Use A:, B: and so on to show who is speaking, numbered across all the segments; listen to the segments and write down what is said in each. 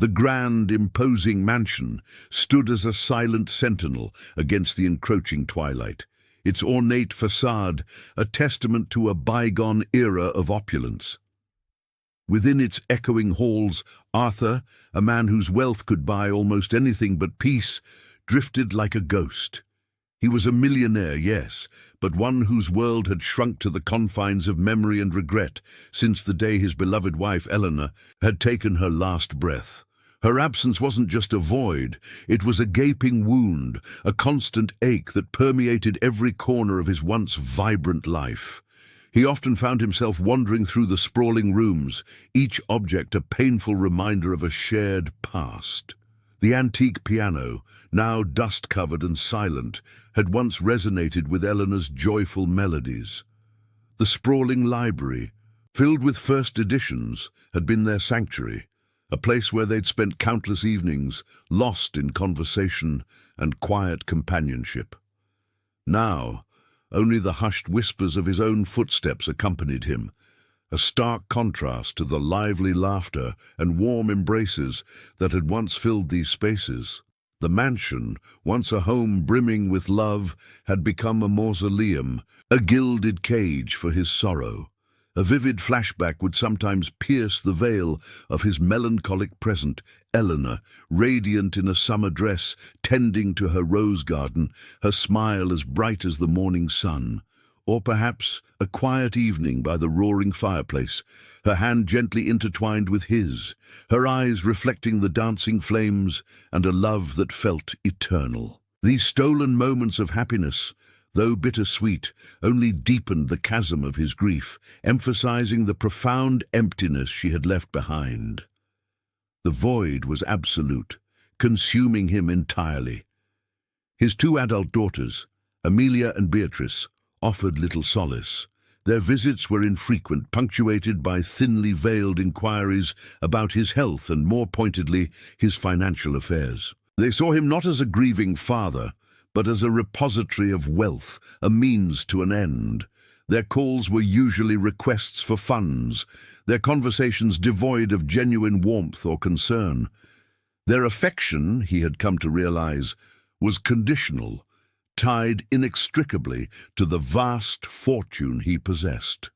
A: The grand, imposing mansion stood as a silent sentinel against the encroaching twilight, its ornate facade a testament to a bygone era of opulence. Within its echoing halls, Arthur, a man whose wealth could buy almost anything but peace, drifted like a ghost. He was a millionaire, yes, but one whose world had shrunk to the confines of memory and regret since the day his beloved wife, Eleanor, had taken her last breath. Her absence wasn't just a void, it was a gaping wound, a constant ache that permeated every corner of his once vibrant life. He often found himself wandering through the sprawling rooms, each object a painful reminder of a shared past. The antique piano, now dust-covered and silent, had once resonated with Eleanor's joyful melodies. The sprawling library, filled with first editions, had been their sanctuary, a place where they'd spent countless evenings, lost in conversation and quiet companionship. Now, only the hushed whispers of his own footsteps accompanied him, a stark contrast to the lively laughter and warm embraces that had once filled these spaces. The mansion, once a home brimming with love, had become a mausoleum, a gilded cage for his sorrow. A vivid flashback would sometimes pierce the veil of his melancholic present, Eleanor, radiant in a summer dress, tending to her rose garden, her smile as bright as the morning sun. Or perhaps a quiet evening by the roaring fireplace, her hand gently intertwined with his, her eyes reflecting the dancing flames and a love that felt eternal. These stolen moments of happiness, though bittersweet, only deepened the chasm of his grief, emphasizing the profound emptiness she had left behind. The void was absolute, consuming him entirely. His two adult daughters, Amelia and Beatrice, offered little solace. Their visits were infrequent, punctuated by thinly veiled inquiries about his health and, more pointedly, his financial affairs. They saw him not as a grieving father, but as a repository of wealth, a means to an end. Their calls were usually requests for funds, their conversations devoid of genuine warmth or concern. Their affection, he had come to realize, was conditional, tied inextricably to the vast fortune he possessed.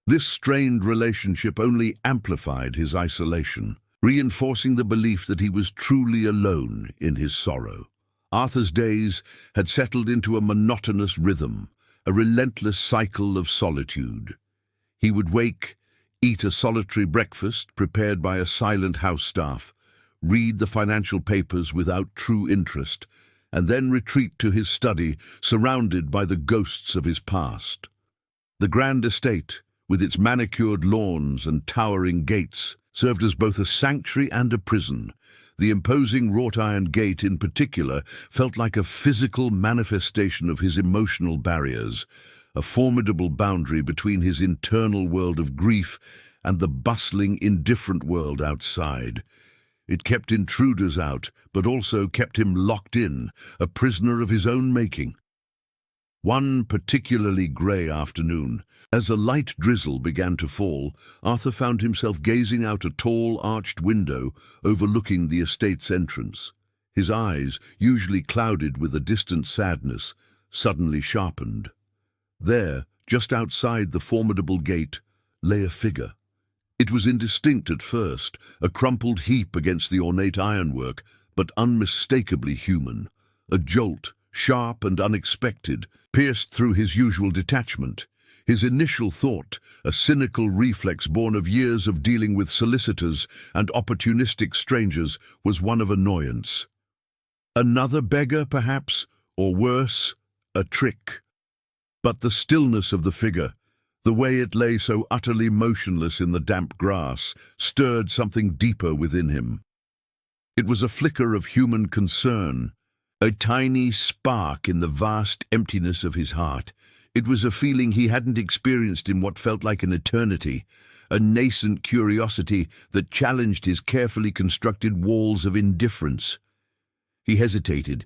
A: This strained relationship only amplified his isolation, reinforcing the belief that he was truly alone in his sorrow. Arthur's days had settled into a monotonous rhythm, a relentless cycle of solitude. He would wake, eat a solitary breakfast prepared by a silent house staff, read the financial papers without true interest, and then retreat to his study, surrounded by the ghosts of his past. The grand estate, with its manicured lawns and towering gates, served as both a sanctuary and a prison. The imposing wrought-iron gate in particular felt like a physical manifestation of his emotional barriers, a formidable boundary between his internal world of grief and the bustling, indifferent world outside. It kept intruders out, but also kept him locked in, a prisoner of his own making. One particularly grey afternoon, as a light drizzle began to fall, Arthur found himself gazing out a tall, arched window overlooking the estate's entrance. His eyes, usually clouded with a distant sadness, suddenly sharpened. There, just outside the formidable gate, lay a figure. It was indistinct at first, a crumpled heap against the ornate ironwork, but unmistakably human. A jolt, sharp and unexpected, pierced through his usual detachment. His initial thought, a cynical reflex born of years of dealing with solicitors and opportunistic strangers, was one of annoyance. Another beggar, perhaps, or worse, a trick. But the stillness of the figure, the way it lay so utterly motionless in the damp grass, stirred something deeper within him. It was a flicker of human concern, a tiny spark in the vast emptiness of his heart. It was a feeling he hadn't experienced in what felt like an eternity, a nascent curiosity that challenged his carefully constructed walls of indifference. He hesitated,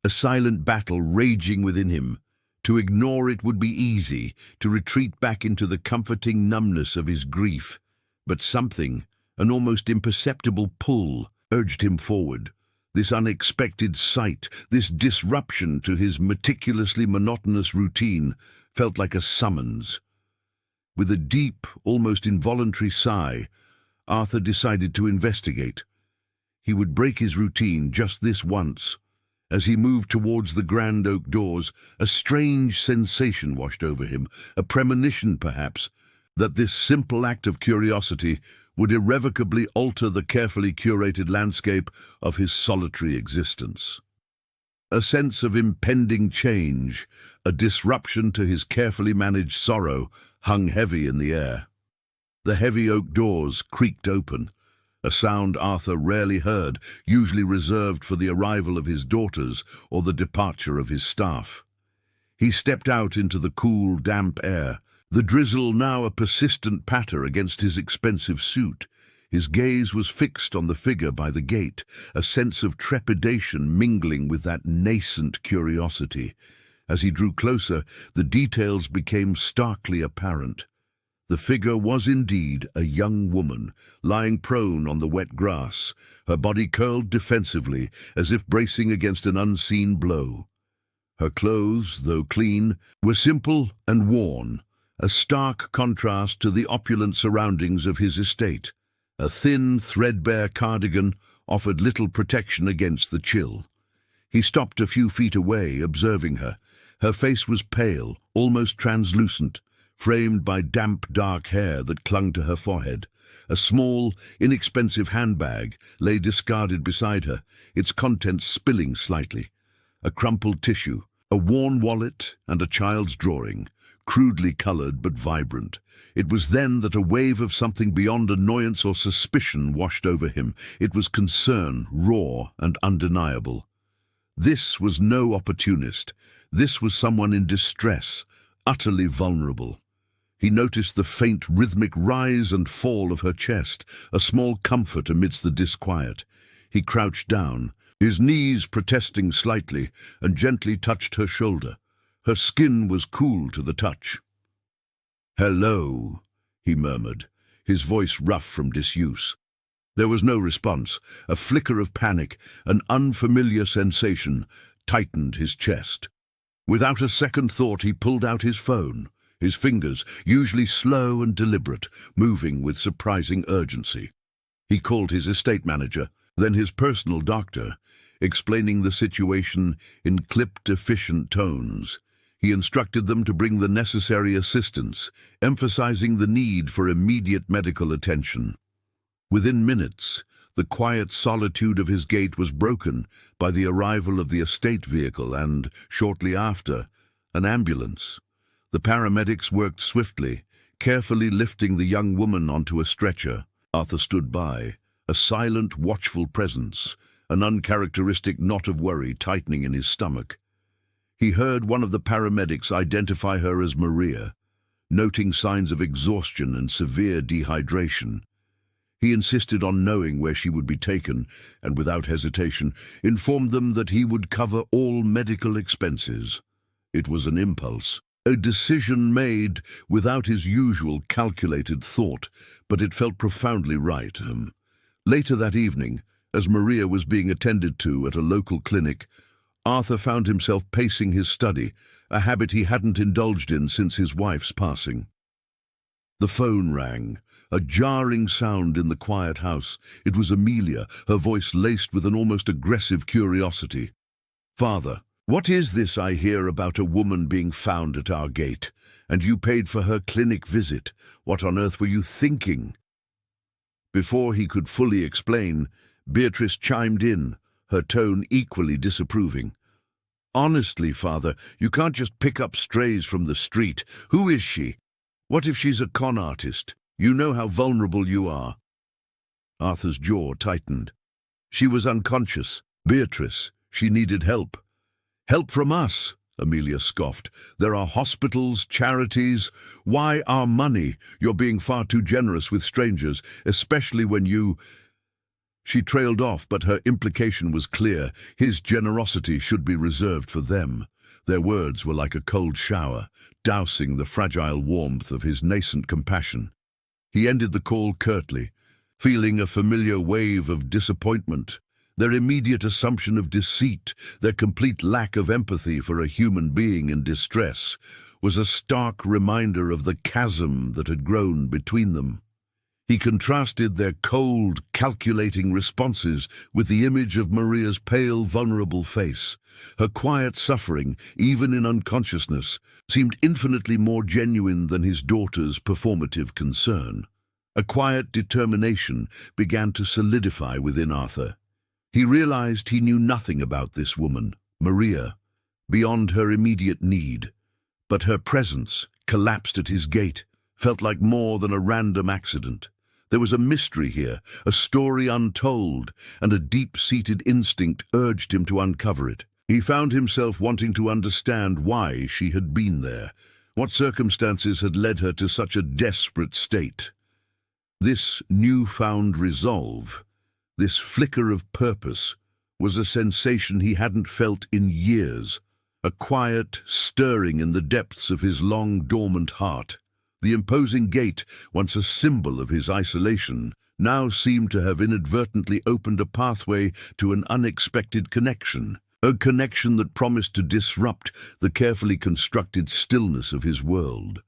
A: a silent battle raging within him. To ignore it would be easy, to retreat back into the comforting numbness of his grief. But something, An almost imperceptible pull urged him forward. This unexpected sight, this disruption to his meticulously monotonous routine, felt like a summons. With a deep, almost involuntary sigh, Arthur decided to investigate. He would break his routine just this once. As he moved towards the grand oak doors, a strange sensation washed over him, a premonition, perhaps, that this simple act of curiosity would irrevocably alter the carefully curated landscape of his solitary existence. A sense of impending change, a disruption to his carefully managed sorrow, hung heavy in the air. The heavy oak doors creaked open, a sound Arthur rarely heard, usually reserved for the arrival of his daughters or the departure of his staff. He stepped out into the cool, damp air, the drizzle now a persistent patter against his expensive suit. His gaze was fixed on the figure by the gate, a sense of trepidation mingling with that nascent curiosity. As he drew closer, the details became starkly apparent. The figure was indeed a young woman, lying prone on the wet grass, her body curled defensively, as if bracing against an unseen blow. Her clothes, though clean, were simple and worn, a stark contrast to the opulent surroundings of his estate. A thin, threadbare cardigan offered little protection against the chill. He stopped a few feet away, observing her. Her face was pale, almost translucent, framed by damp, dark hair that clung to her forehead. A small, inexpensive handbag lay discarded beside her, its contents spilling slightly. A crumpled tissue, a worn wallet, and a child's drawing, crudely colored but vibrant. It was then that a wave of something beyond annoyance or suspicion washed over him. It was concern, raw and undeniable. This was no opportunist. This was someone in distress, utterly vulnerable. He noticed the faint rhythmic rise and fall of her chest, a small comfort amidst the disquiet. He crouched down, his knees protesting slightly, and gently touched her shoulder. Her skin was cool to the touch. "Hello," he murmured, his voice rough from disuse. There was no response. A flicker of panic, an unfamiliar sensation, tightened his chest. Without a second thought, he pulled out his phone, his fingers, usually slow and deliberate, moving with surprising urgency. He called his estate manager, then his personal doctor, explaining the situation in clipped, efficient tones. He instructed them to bring the necessary assistance, emphasizing the need for immediate medical attention. Within minutes, the quiet solitude of his gate was broken by the arrival of the estate vehicle and, shortly after, an ambulance. The paramedics worked swiftly, carefully lifting the young woman onto a stretcher. Arthur stood by, a silent, watchful presence, an uncharacteristic knot of worry tightening in his stomach. He heard one of the paramedics identify her as Maria, noting signs of exhaustion and severe dehydration. He insisted on knowing where she would be taken, and without hesitation informed them that he would cover all medical expenses. It was an impulse, a decision made without his usual calculated thought, but it felt profoundly right. Later that evening, as Maria was being attended to at a local clinic, Arthur found himself pacing his study, a habit he hadn't indulged in since his wife's passing. The phone rang, a jarring sound in the quiet house. It was Amelia, her voice laced with an almost aggressive curiosity. "Father, what is this I hear about a woman being found at our gate? And you paid for her clinic visit. What on earth were you thinking?" Before he could fully explain, Beatrice chimed in, her tone equally disapproving. "Honestly, Father, you can't just pick up strays from the street. Who is she? What if she's a con artist? You know how vulnerable you are." Arthur's jaw tightened. "She was unconscious. Beatrice, she needed help." "Help from us?" Amelia scoffed. "There are hospitals, charities. Why our money? You're being far too generous with strangers, especially when you—" She trailed off, but her implication was clear. His generosity should be reserved for them. Their words were like a cold shower, dousing the fragile warmth of his nascent compassion. He ended the call curtly. feeling a familiar wave of disappointment. Their immediate assumption of deceit, their complete lack of empathy for a human being in distress, was a stark reminder of the chasm that had grown between them. He contrasted their cold, calculating responses with the image of Maria's pale, vulnerable face. Her quiet suffering, even in unconsciousness, seemed infinitely more genuine than his daughter's performative concern. A quiet determination began to solidify within Arthur. He realized he knew nothing about this woman, Maria, beyond her immediate need. But her presence, collapsed at his gate, felt like more than a random accident. There was a mystery here, a story untold, and a deep-seated instinct urged him to uncover it. He found himself wanting to understand why she had been there, what circumstances had led her to such a desperate state. This newfound resolve, this flicker of purpose, was a sensation he hadn't felt in years, a quiet stirring in the depths of his long-dormant heart. The imposing gate, once a symbol of his isolation, now seemed to have inadvertently opened a pathway to an unexpected connection, a connection that promised to disrupt the carefully constructed stillness of his world.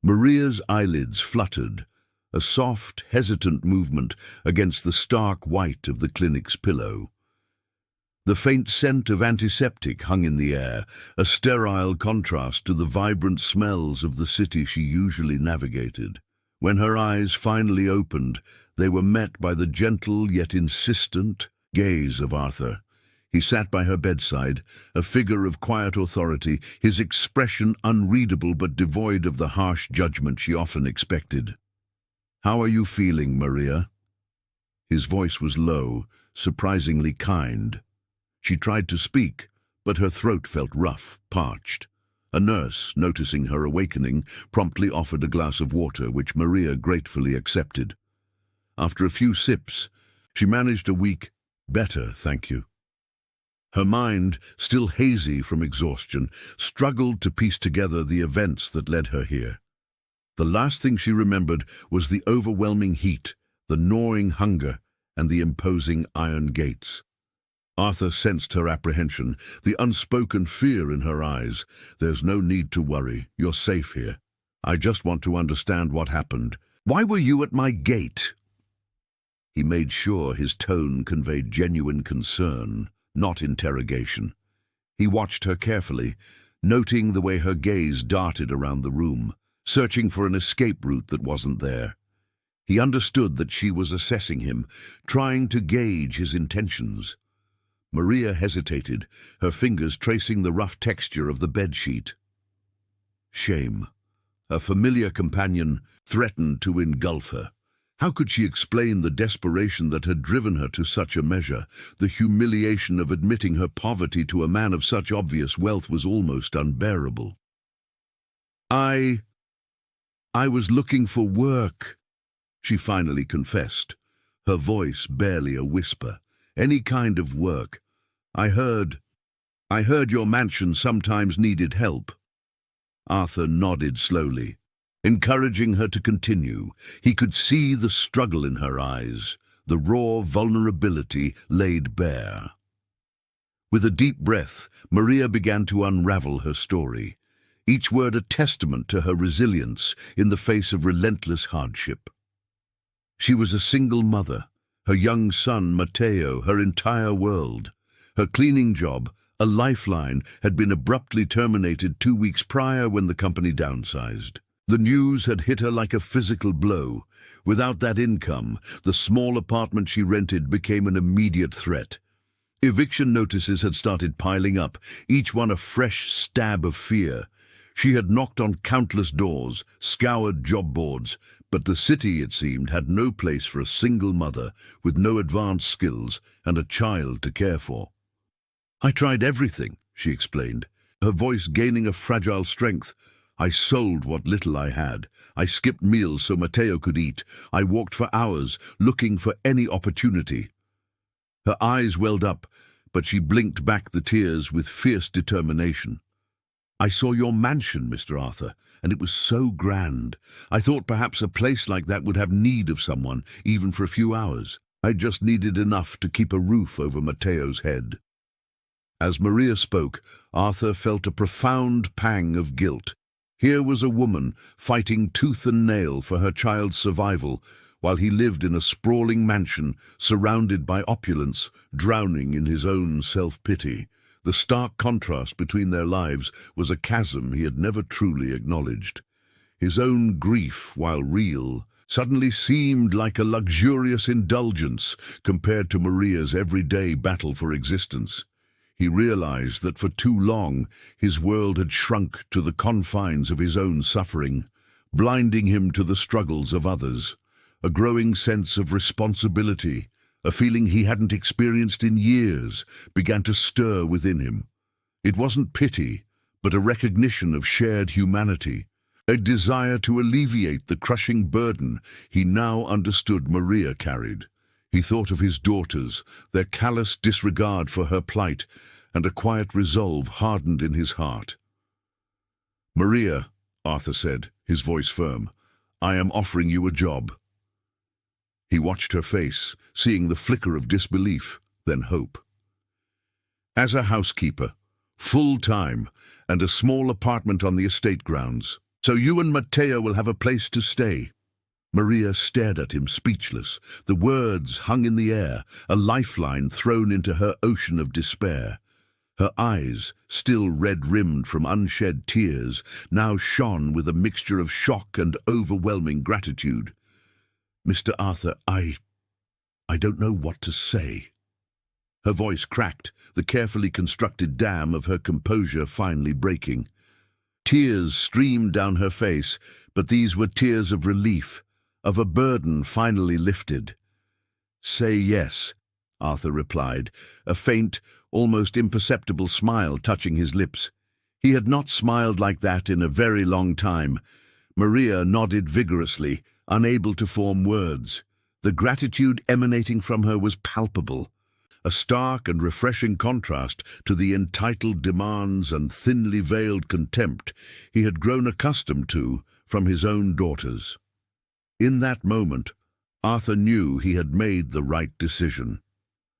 A: Maria's eyelids fluttered, a soft, hesitant movement against the stark white of the clinic's pillow. The faint scent of antiseptic hung in the air, a sterile contrast to the vibrant smells of the city she usually navigated. When her eyes finally opened, they were met by the gentle yet insistent gaze of Arthur. He sat by her bedside, a figure of quiet authority, his expression unreadable but devoid of the harsh judgment she often expected. "How are you feeling, Maria?" His voice was low, surprisingly kind. She tried to speak, but her throat felt rough, parched. A nurse, noticing her awakening, promptly offered a glass of water, which Maria gratefully accepted. After a few sips, she managed a weak, "Better, thank you." Her mind, still hazy from exhaustion, struggled to piece together the events that led her here. The last thing she remembered was the overwhelming heat, the gnawing hunger, and the imposing iron gates. Arthur sensed her apprehension, the unspoken fear in her eyes. "There's no need to worry. You're safe here. I just want to understand what happened. Why were you at my gate?" He made sure his tone conveyed genuine concern, not interrogation. He watched her carefully, noting the way her gaze darted around the room, searching for an escape route that wasn't there. He understood that she was assessing him, trying to gauge his intentions. Maria hesitated, her fingers tracing the rough texture of the bedsheet. Shame. Her familiar companion threatened to engulf her. How could she explain the desperation that had driven her to such a measure? The humiliation of admitting her poverty to a man of such obvious wealth was almost unbearable. I was looking for work," she finally confessed, her voice barely a whisper. "Any kind of work. I heard your mansion sometimes needed help." Arthur nodded slowly, encouraging her to continue. He could see the struggle in her eyes, the raw vulnerability laid bare. With a deep breath, Maria began to unravel her story, each word a testament to her resilience in the face of relentless hardship. She was a single mother, her young son, Matteo, her entire world. Her cleaning job, a lifeline, had been abruptly terminated 2 weeks prior when the company downsized. The news had hit her like a physical blow. Without that income, the small apartment she rented became an immediate threat. Eviction notices had started piling up, each one a fresh stab of fear. She had knocked on countless doors, scoured job boards, but the city, it seemed, had no place for a single mother with no advanced skills and a child to care for. "I tried everything," she explained, her voice gaining a fragile strength. "I sold what little I had. I skipped meals so Matteo could eat. I walked for hours, looking for any opportunity." Her eyes welled up, but she blinked back the tears with fierce determination. "I saw your mansion, Mr. Arthur, and it was so grand. I thought perhaps a place like that would have need of someone, even for a few hours. I just needed enough to keep a roof over Matteo's head." As Maria spoke, Arthur felt a profound pang of guilt. Here was a woman fighting tooth and nail for her child's survival, while he lived in a sprawling mansion surrounded by opulence, drowning in his own self-pity. The stark contrast between their lives was a chasm he had never truly acknowledged. His own grief, while real, suddenly seemed like a luxurious indulgence compared to Maria's everyday battle for existence. He realized that for too long his world had shrunk to the confines of his own suffering, blinding him to the struggles of others. A growing sense of responsibility, a feeling he hadn't experienced in years, began to stir within him. It wasn't pity, but a recognition of shared humanity, a desire to alleviate the crushing burden he now understood Maria carried. He thought of his daughters, their callous disregard for her plight, and a quiet resolve hardened in his heart. "Maria," Arthur said, his voice firm, "I am offering you a job." He watched her face, seeing the flicker of disbelief, then hope. "As a housekeeper, full-time, and a small apartment on the estate grounds. So you and Matteo will have a place to stay." Maria stared at him, speechless. The words hung in the air, a lifeline thrown into her ocean of despair. Her eyes, still red-rimmed from unshed tears, now shone with a mixture of shock and overwhelming gratitude. "Mr. Arthur, I don't know what to say." Her voice cracked, the carefully constructed dam of her composure finally breaking. Tears streamed down her face, but these were tears of relief, of a burden finally lifted. "Say yes," Arthur replied, a faint, almost imperceptible smile touching his lips. He had not smiled like that in a very long time. Maria nodded vigorously, unable to form words. The gratitude emanating from her was palpable, a stark and refreshing contrast to the entitled demands and thinly veiled contempt he had grown accustomed to from his own daughters. In that moment, Arthur knew he had made the right decision.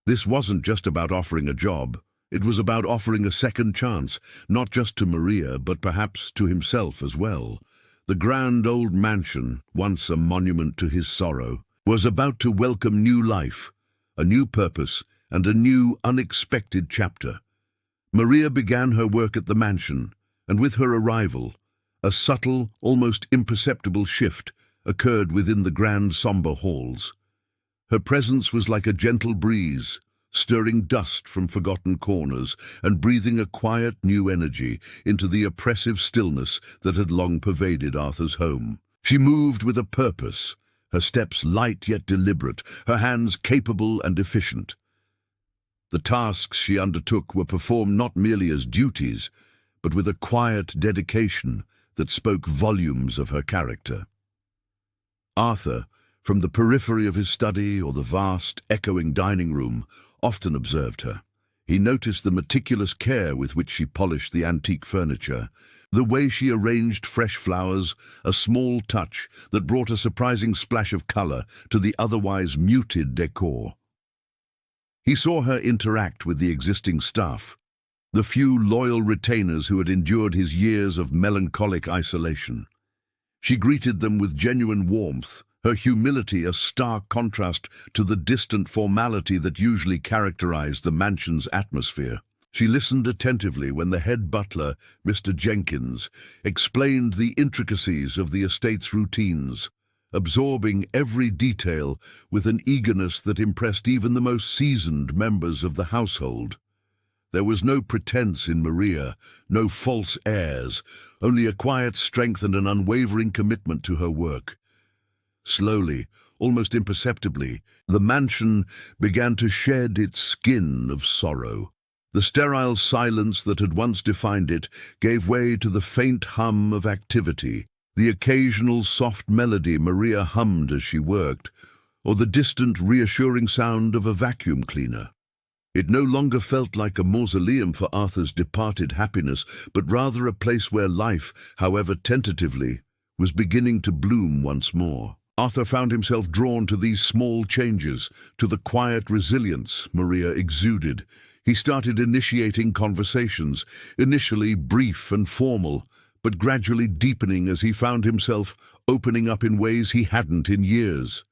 A: This wasn't just about offering a job. It was about offering a second chance, not just to Maria, but perhaps to himself as well. The grand old mansion, once a monument to his sorrow, was about to welcome new life, a new purpose, and a new, unexpected chapter. Maria began her work at the mansion, and with her arrival, a subtle, almost imperceptible shift occurred within the grand, somber halls. Her presence was like a gentle breeze, stirring dust from forgotten corners and breathing a quiet new energy into the oppressive stillness that had long pervaded Arthur's home. She moved with a purpose, her steps light yet deliberate, her hands capable and efficient. The tasks she undertook were performed not merely as duties, but with a quiet dedication that spoke volumes of her character. Arthur, from the periphery of his study or the vast, echoing dining room, often observed her. He noticed the meticulous care with which she polished the antique furniture, the way she arranged fresh flowers, a small touch that brought a surprising splash of color to the otherwise muted decor. He saw her interact with the existing staff, the few loyal retainers who had endured his years of melancholic isolation. She greeted them with genuine warmth, her humility a stark contrast to the distant formality that usually characterized the mansion's atmosphere. She listened attentively when the head butler, Mr. Jenkins, explained the intricacies of the estate's routines, absorbing every detail with an eagerness that impressed even the most seasoned members of the household. There was no pretense in Maria, no false airs, only a quiet strength and an unwavering commitment to her work. Slowly, almost imperceptibly, the mansion began to shed its skin of sorrow. The sterile silence that had once defined it gave way to the faint hum of activity, the occasional soft melody Maria hummed as she worked, or the distant reassuring sound of a vacuum cleaner. It no longer felt like a mausoleum for Arthur's departed happiness, but rather a place where life, however tentatively, was beginning to bloom once more. Arthur found himself drawn to these small changes, to the quiet resilience Maria exuded. He started initiating conversations, initially brief and formal, but gradually deepening as he found himself opening up in ways he hadn't in years.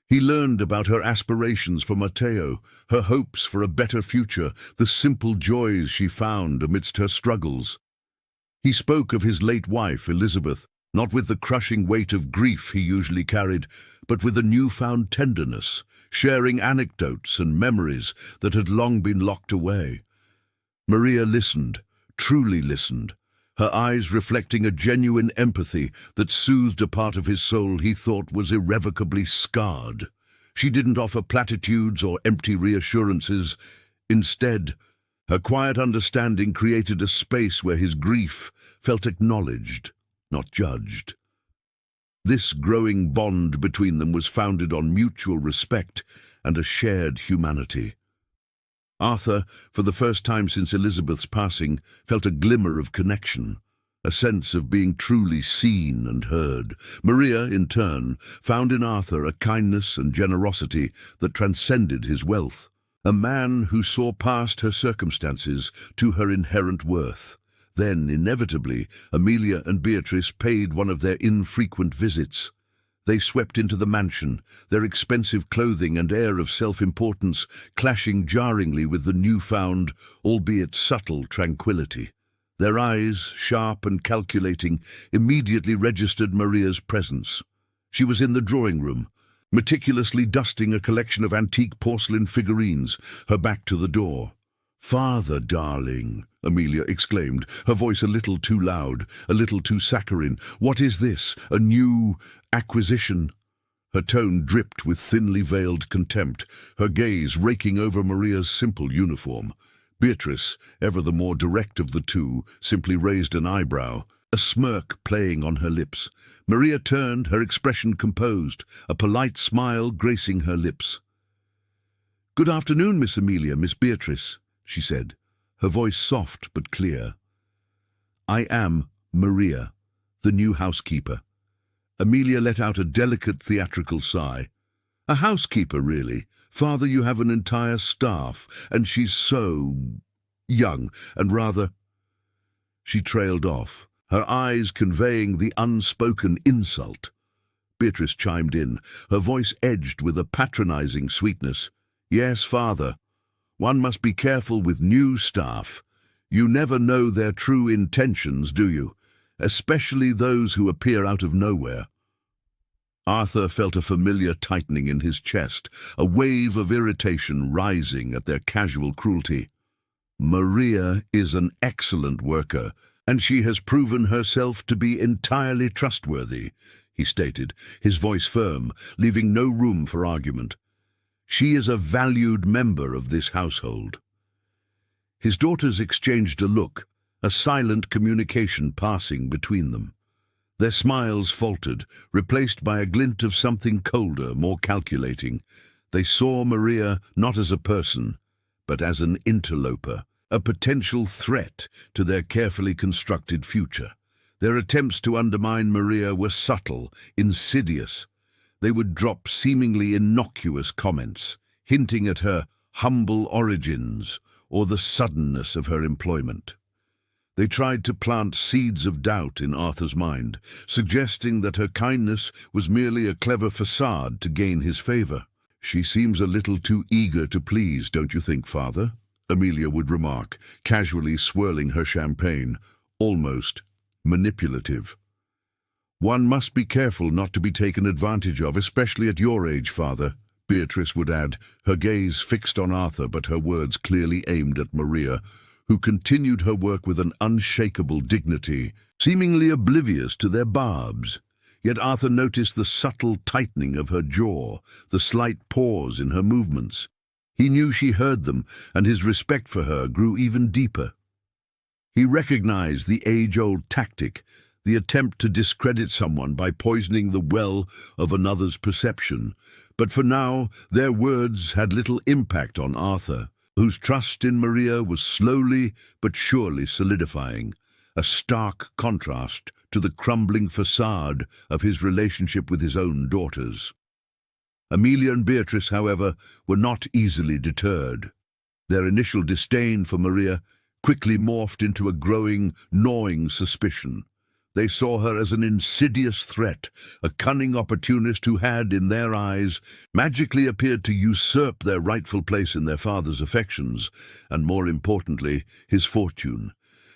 A: He learned about her aspirations for Matteo, her hopes for a better future, the simple joys she found amidst her struggles. He spoke of his late wife, Elizabeth, not with the crushing weight of grief he usually carried, but with a newfound tenderness, sharing anecdotes and memories that had long been locked away. Maria listened, truly listened, her eyes reflecting a genuine empathy that soothed a part of his soul he thought was irrevocably scarred. She didn't offer platitudes or empty reassurances. Instead, her quiet understanding created a space where his grief felt acknowledged, not judged. This growing bond between them was founded on mutual respect and a shared humanity. Arthur, for the first time since Elizabeth's passing, felt a glimmer of connection, a sense of being truly seen and heard. Maria, in turn, found in Arthur a kindness and generosity that transcended his wealth, a man who saw past her circumstances to her inherent worth. Then, inevitably, Amelia and Beatrice paid one of their infrequent visits. They swept into the mansion, their expensive clothing and air of self-importance clashing jarringly with the newfound, albeit subtle, tranquility. Their eyes, sharp and calculating, immediately registered Maria's presence. She was in the drawing room, meticulously dusting a collection of antique porcelain figurines, her back to the door. "Father, darling," Amelia exclaimed, her voice a little too loud, a little too saccharine. "What is this? A new acquisition?" Her tone dripped with thinly veiled contempt, her gaze raking over Maria's simple uniform. Beatrice, ever the more direct of the two, simply raised an eyebrow, a smirk playing on her lips. Maria turned, her expression composed, a polite smile gracing her lips. "Good afternoon, Miss Amelia, Miss Beatrice," she said, her voice soft but clear. "I am Maria, the new housekeeper." Amelia let out a delicate theatrical sigh. "A housekeeper, really? Father, you have an entire staff, and she's so young and rather—" She trailed off, her eyes conveying the unspoken insult. Beatrice chimed in, her voice edged with a patronizing sweetness. "Yes, Father. One must be careful with new staff. You never know their true intentions, do you? Especially those who appear out of nowhere." Arthur felt a familiar tightening in his chest, a wave of irritation rising at their casual cruelty. "Maria is an excellent worker, and she has proven herself to be entirely trustworthy," he stated, his voice firm, leaving no room for argument. "She is a valued member of this household." His daughters exchanged a look, a silent communication passing between them. Their smiles faltered, replaced by a glint of something colder, more calculating. They saw Maria not as a person, but as an interloper, a potential threat to their carefully constructed future. Their attempts to undermine Maria were subtle, insidious. They would drop seemingly innocuous comments, hinting at her humble origins or the suddenness of her employment. They tried to plant seeds of doubt in Arthur's mind, suggesting that her kindness was merely a clever facade to gain his favor. "She seems a little too eager to please, don't you think, Father?" Amelia would remark, casually swirling her champagne, almost manipulative. "One must be careful not to be taken advantage of, especially at your age, Father," Beatrice would add, her gaze fixed on Arthur but her words clearly aimed at Maria, who continued her work with an unshakable dignity, seemingly oblivious to their barbs. Yet Arthur noticed the subtle tightening of her jaw, the slight pause in her movements. He knew she heard them, and his respect for her grew even deeper. He recognized the age-old tactic, the attempt to discredit someone by poisoning the well of another's perception. But for now, their words had little impact on Arthur. whose trust in Maria was slowly but surely solidifying, a stark contrast to the crumbling facade of his relationship with his own daughters. Amelia and Beatrice, however, were not easily deterred. Their initial disdain for Maria quickly morphed into a growing, gnawing suspicion. They saw her as an insidious threat, a cunning opportunist who had, in their eyes, magically appeared to usurp their rightful place in their father's affections, and more importantly, his fortune.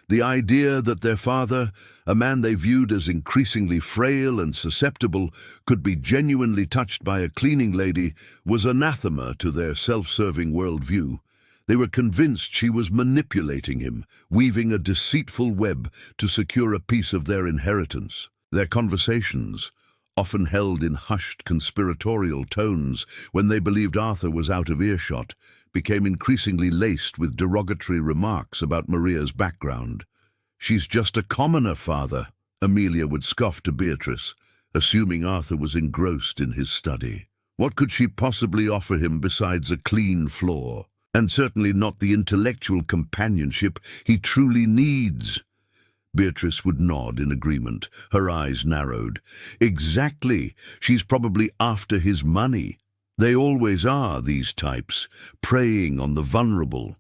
A: The idea that their father, a man they viewed as increasingly frail and susceptible, could be genuinely touched by a cleaning lady was anathema to their self-serving worldview. They were convinced she was manipulating him, weaving a deceitful web to secure a piece of their inheritance. Their conversations, often held in hushed conspiratorial tones when they believed Arthur was out of earshot, became increasingly laced with derogatory remarks about Maria's background. "She's just a commoner, father," Amelia would scoff to Beatrice, assuming Arthur was engrossed in his study. "What could she possibly offer him besides a clean floor? And certainly not the intellectual companionship he truly needs." Beatrice would nod in agreement, her eyes narrowed. "Exactly. She's probably after his money. They always are, these types, preying on the vulnerable."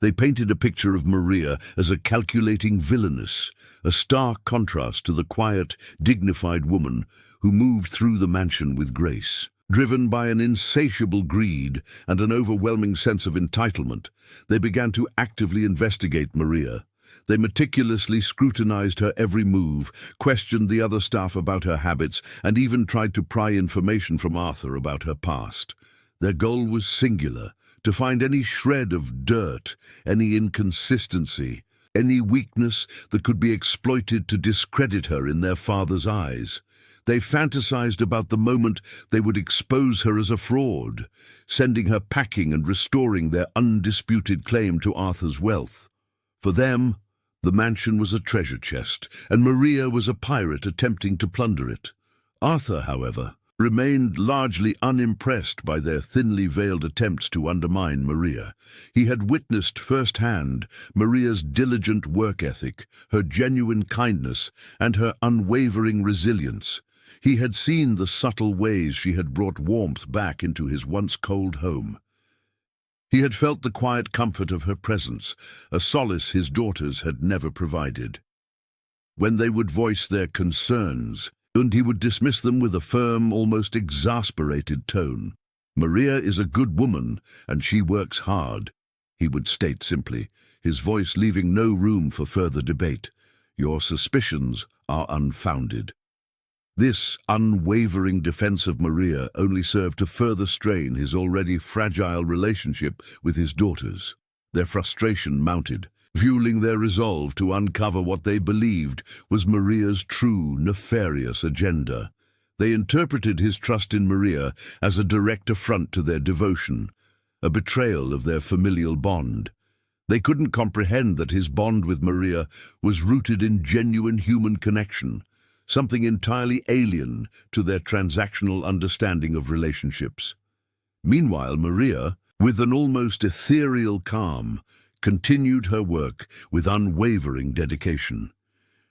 A: They painted a picture of Maria as a calculating villainess, a stark contrast to the quiet, dignified woman who moved through the mansion with grace. Driven by an insatiable greed and an overwhelming sense of entitlement, they began to actively investigate Maria. They meticulously scrutinized her every move, questioned the other staff about her habits, and even tried to pry information from Arthur about her past. Their goal was singular: to find any shred of dirt, any inconsistency, any weakness that could be exploited to discredit her in their father's eyes. They fantasized about the moment they would expose her as a fraud, sending her packing and restoring their undisputed claim to Arthur's wealth. For them, the mansion was a treasure chest, and Maria was a pirate attempting to plunder it. Arthur, however, remained largely unimpressed by their thinly veiled attempts to undermine Maria. He had witnessed firsthand Maria's diligent work ethic, her genuine kindness, and her unwavering resilience. He had seen the subtle ways she had brought warmth back into his once cold home. He had felt the quiet comfort of her presence, a solace his daughters had never provided. When they would voice their concerns, and he would dismiss them with a firm, almost exasperated tone. "Maria is a good woman, and she works hard," he would state simply, his voice leaving no room for further debate. "Your suspicions are unfounded." This unwavering defense of Maria only served to further strain his already fragile relationship with his daughters. Their frustration mounted, fueling their resolve to uncover what they believed was Maria's true, nefarious agenda. They interpreted his trust in Maria as a direct affront to their devotion, a betrayal of their familial bond. They couldn't comprehend that his bond with Maria was rooted in genuine human connection, something entirely alien to their transactional understanding of relationships. Meanwhile, Maria, with an almost ethereal calm, continued her work with unwavering dedication.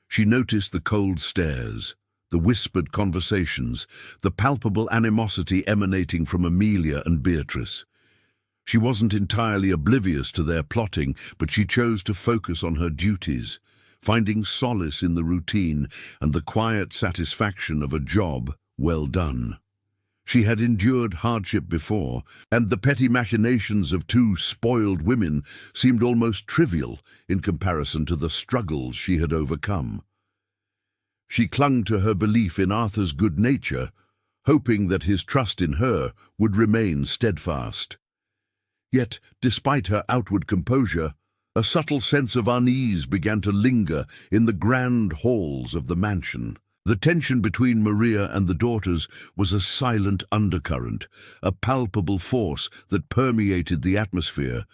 A: She noticed the cold stares, the whispered conversations, the palpable animosity emanating from Amelia and Beatrice. She wasn't entirely oblivious to their plotting, but she chose to focus on her duties, finding solace in the routine and the quiet satisfaction of a job well done. She had endured hardship before, and the petty machinations of two spoiled women seemed almost trivial in comparison to the struggles she had overcome. She clung to her belief in Arthur's good nature, hoping that his trust in her would remain steadfast. Yet, despite her outward composure, a subtle sense of unease began to linger in the grand halls of the mansion. The tension between Maria and the daughters was a silent undercurrent, a palpable force that permeated the atmosphere.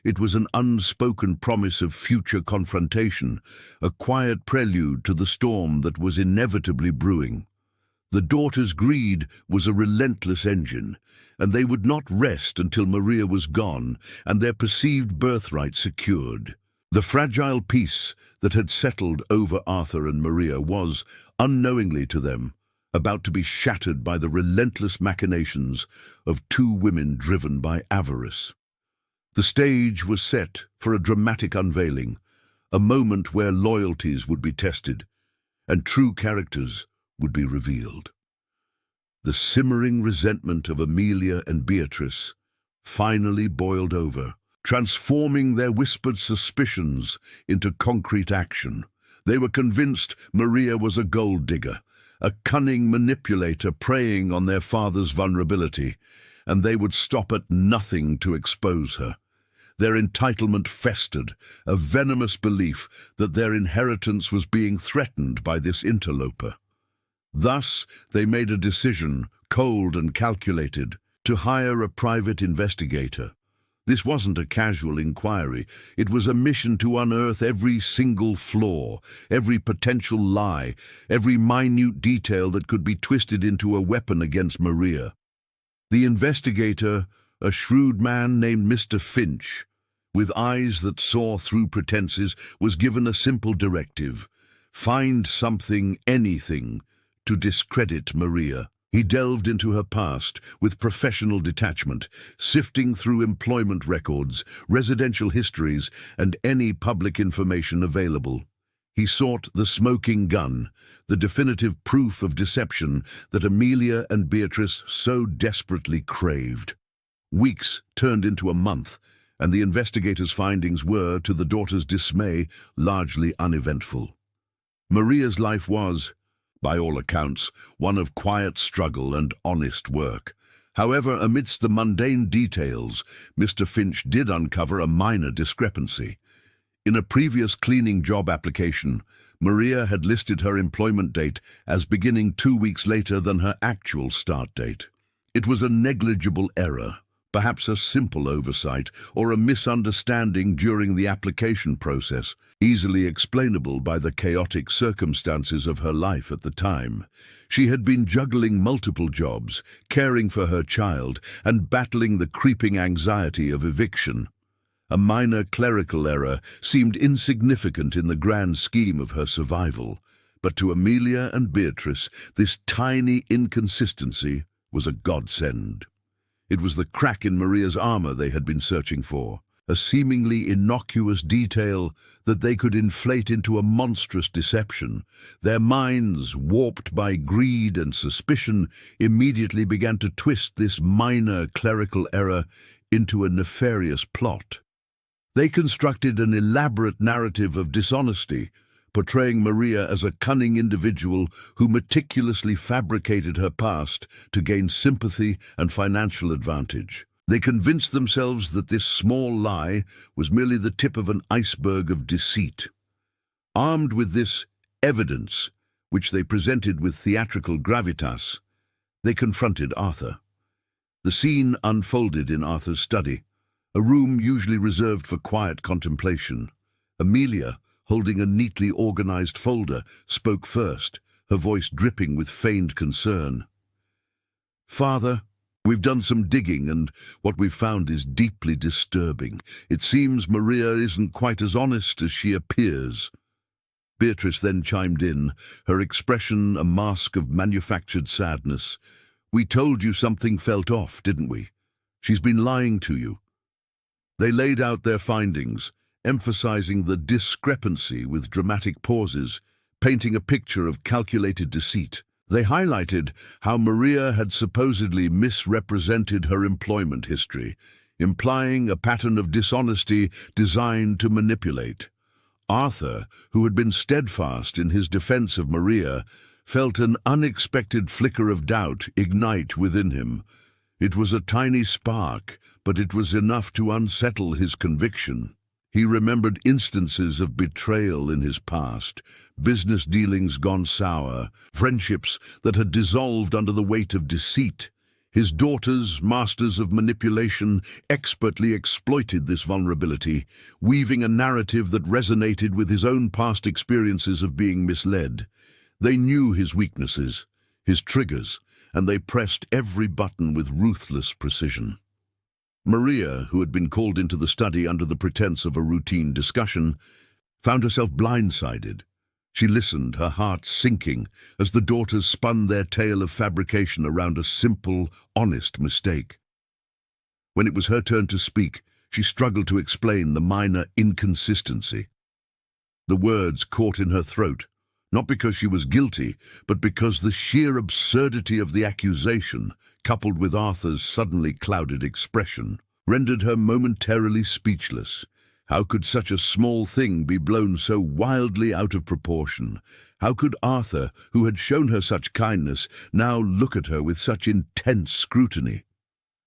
A: It was an unspoken promise of future confrontation, a quiet prelude to the storm that was inevitably brewing. The daughters' greed was a relentless engine, and they would not rest until Maria was gone and their perceived birthright secured. The fragile peace that had settled over Arthur and Maria was, unknowingly to them, about to be shattered by the relentless machinations of two women driven by avarice. The stage was set for a dramatic unveiling, a moment where loyalties would be tested and true characters would be revealed. The simmering resentment of Amelia and Beatrice finally boiled over, transforming their whispered suspicions into concrete action. They were convinced Maria was a gold digger, a cunning manipulator preying on their father's vulnerability, and they would stop at nothing to expose her. Their entitlement festered, a venomous belief that their inheritance was being threatened by this interloper. Thus, they made a decision, cold and calculated, to hire a private investigator. This wasn't a casual inquiry. It was a mission to unearth every single flaw, every potential lie, every minute detail that could be twisted into a weapon against Maria. The investigator, a shrewd man named Mr. Finch, with eyes that saw through pretenses, was given a simple directive: find something, anything, to discredit Maria. He delved into her past with professional detachment, sifting through employment records, residential histories, and any public information available. He sought the smoking gun, the definitive proof of deception that Amelia and Beatrice so desperately craved. Weeks turned into a month, and the investigators' findings were, to the daughters' dismay, largely uneventful. Maria's life was, by all accounts, one of quiet struggle and honest work. However, amidst the mundane details, Mr. Finch did uncover a minor discrepancy. In a previous cleaning job application, Maria had listed her employment date as beginning 2 weeks later than her actual start date. It was a negligible error, perhaps a simple oversight or a misunderstanding during the application process, easily explainable by the chaotic circumstances of her life at the time. She had been juggling multiple jobs, caring for her child, and battling the creeping anxiety of eviction. A minor clerical error seemed insignificant in the grand scheme of her survival, but to Amelia and Beatrice, this tiny inconsistency was a godsend. It was the crack in Maria's armor they had been searching for, a seemingly innocuous detail that they could inflate into a monstrous deception. Their minds, warped by greed and suspicion, immediately began to twist this minor clerical error into a nefarious plot. They constructed an elaborate narrative of dishonesty, portraying Maria as a cunning individual who meticulously fabricated her past to gain sympathy and financial advantage. They convinced themselves that this small lie was merely the tip of an iceberg of deceit. Armed with this evidence, which they presented with theatrical gravitas, they confronted Arthur. The scene unfolded in Arthur's study, a room usually reserved for quiet contemplation. Amelia, holding a neatly organized folder, spoke first, her voice dripping with feigned concern. "Father, we've done some digging, and what we've found is deeply disturbing. It seems Maria isn't quite as honest as she appears." Beatrice then chimed in, her expression a mask of manufactured sadness. "We told you something felt off, didn't we? She's been lying to you." They laid out their findings, emphasizing the discrepancy with dramatic pauses, painting a picture of calculated deceit. They highlighted how Maria had supposedly misrepresented her employment history, implying a pattern of dishonesty designed to manipulate. Arthur, who had been steadfast in his defense of Maria, felt an unexpected flicker of doubt ignite within him. It was a tiny spark, but it was enough to unsettle his conviction. He remembered instances of betrayal in his past, business dealings gone sour, friendships that had dissolved under the weight of deceit. His daughters, masters of manipulation, expertly exploited this vulnerability, weaving a narrative that resonated with his own past experiences of being misled. They knew his weaknesses, his triggers, and they pressed every button with ruthless precision. Maria, who had been called into the study under the pretense of a routine discussion, found herself blindsided. She listened, her heart sinking, as the daughters spun their tale of fabrication around a simple, honest mistake. When it was her turn to speak, she struggled to explain the minor inconsistency. The words caught in her throat, not because she was guilty, but because the sheer absurdity of the accusation, coupled with Arthur's suddenly clouded expression, rendered her momentarily speechless. How could such a small thing be blown so wildly out of proportion? How could Arthur, who had shown her such kindness, now look at her with such intense scrutiny?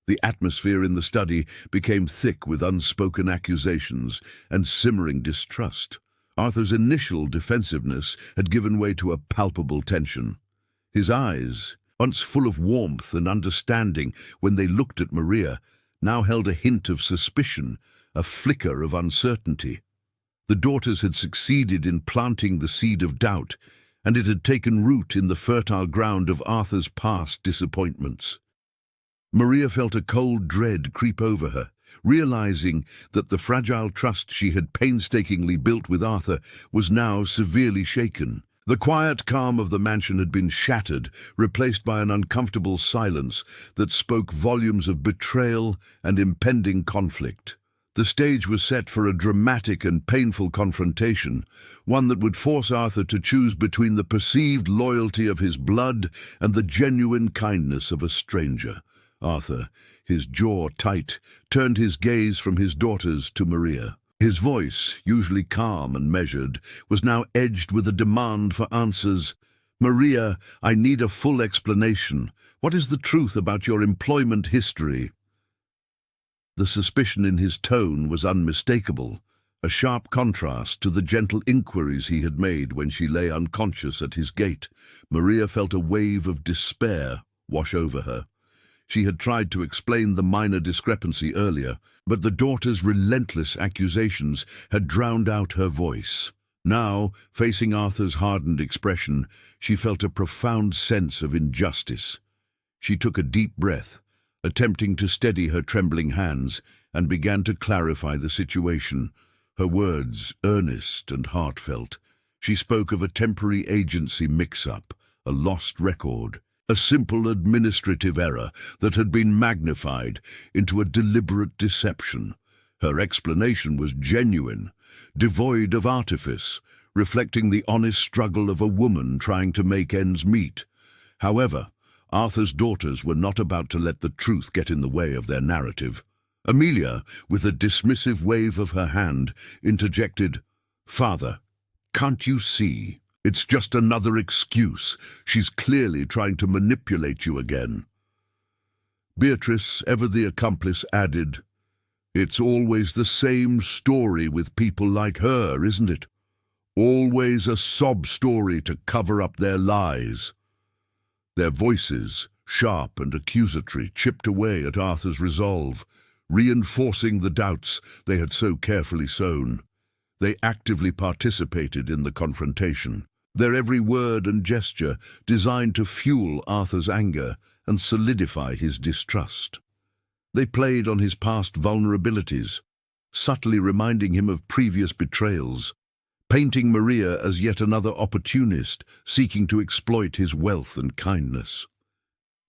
A: The atmosphere in the study became thick with unspoken accusations and simmering distrust. Arthur's initial defensiveness had given way to a palpable tension. His eyes, once full of warmth and understanding when they looked at Maria, now held a hint of suspicion, a flicker of uncertainty. The daughters had succeeded in planting the seed of doubt, and it had taken root in the fertile ground of Arthur's past disappointments. Maria felt a cold dread creep over her, realizing that the fragile trust she had painstakingly built with Arthur was now severely shaken. The quiet calm of the mansion had been shattered, replaced by an uncomfortable silence that spoke volumes of betrayal and impending conflict. The stage was set for a dramatic and painful confrontation, one that would force Arthur to choose between the perceived loyalty of his blood and the genuine kindness of a stranger. Arthur, his jaw tight, turned his gaze from his daughters to Maria. His voice, usually calm and measured, was now edged with a demand for answers. "Maria, I need a full explanation. What is the truth about your employment history?" The suspicion in his tone was unmistakable, a sharp contrast to the gentle inquiries he had made when she lay unconscious at his gate. Maria felt a wave of despair wash over her. She had tried to explain the minor discrepancy earlier, but the daughter's relentless accusations had drowned out her voice. Now, facing Arthur's hardened expression, she felt a profound sense of injustice. She took a deep breath, attempting to steady her trembling hands, and began to clarify the situation, her words earnest and heartfelt. She spoke of a temporary agency mix-up, a lost record, a simple administrative error that had been magnified into a deliberate deception. Her explanation was genuine, devoid of artifice, reflecting the honest struggle of a woman trying to make ends meet. However, Arthur's daughters were not about to let the truth get in the way of their narrative. Amelia, with a dismissive wave of her hand, interjected, "Father, can't you see? It's just another excuse. She's clearly trying to manipulate you again." Beatrice, ever the accomplice, added, "It's always the same story with people like her, isn't it? Always a sob story to cover up their lies." Their voices, sharp and accusatory, chipped away at Arthur's resolve, reinforcing the doubts they had so carefully sown. They actively participated in the confrontation, their every word and gesture designed to fuel Arthur's anger and solidify his distrust. They played on his past vulnerabilities, subtly reminding him of previous betrayals, painting Maria as yet another opportunist seeking to exploit his wealth and kindness.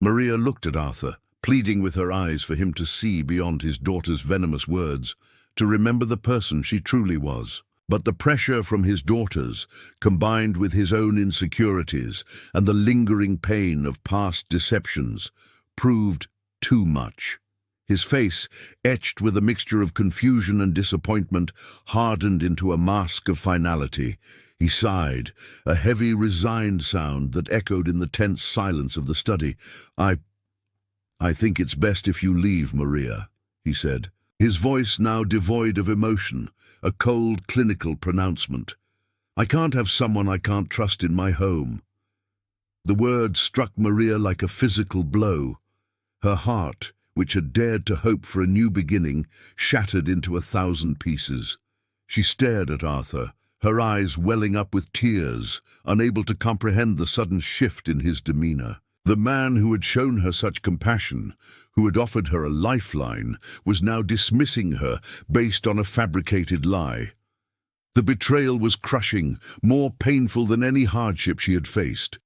A: Maria looked at Arthur, pleading with her eyes for him to see beyond his daughter's venomous words, to remember the person she truly was. But the pressure from his daughters, combined with his own insecurities and the lingering pain of past deceptions, proved too much. His face, etched with a mixture of confusion and disappointment, hardened into a mask of finality. He sighed, a heavy, resigned sound that echoed in the tense silence of the study. I think it's best if you leave, Maria," he said, his voice now devoid of emotion, a cold, clinical pronouncement. "I can't have someone I can't trust in my home." The word struck Maria like a physical blow. Her heart, which had dared to hope for a new beginning, shattered into 1,000 pieces. She stared at Arthur, her eyes welling up with tears, unable to comprehend the sudden shift in his demeanor. The man who had shown her such compassion, who had offered her a lifeline, was now dismissing her based on a fabricated lie. The betrayal was crushing, more painful than any hardship she had faced.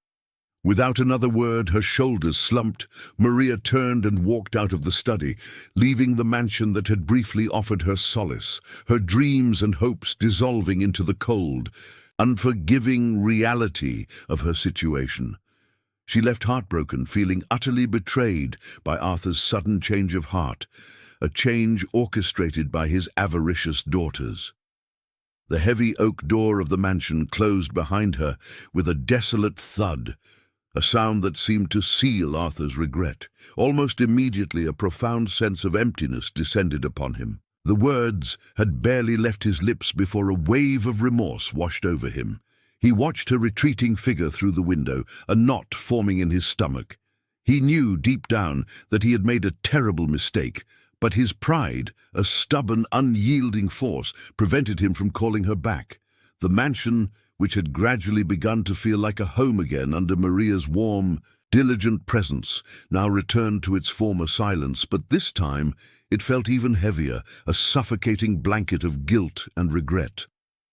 A: Without another word, her shoulders slumped, Maria turned and walked out of the study, leaving the mansion that had briefly offered her solace, her dreams and hopes dissolving into the cold, unforgiving reality of her situation. She left heartbroken, feeling utterly betrayed by Arthur's sudden change of heart, a change orchestrated by his avaricious daughters. The heavy oak door of the mansion closed behind her with a desolate thud, a sound that seemed to seal Arthur's regret. Almost immediately a profound sense of emptiness descended upon him. The words had barely left his lips before a wave of remorse washed over him. He watched her retreating figure through the window, a knot forming in his stomach. He knew deep down that he had made a terrible mistake, but his pride, a stubborn, unyielding force, prevented him from calling her back. The mansion, which had gradually begun to feel like a home again under Maria's warm, diligent presence, now returned to its former silence, but this time it felt even heavier, a suffocating blanket of guilt and regret.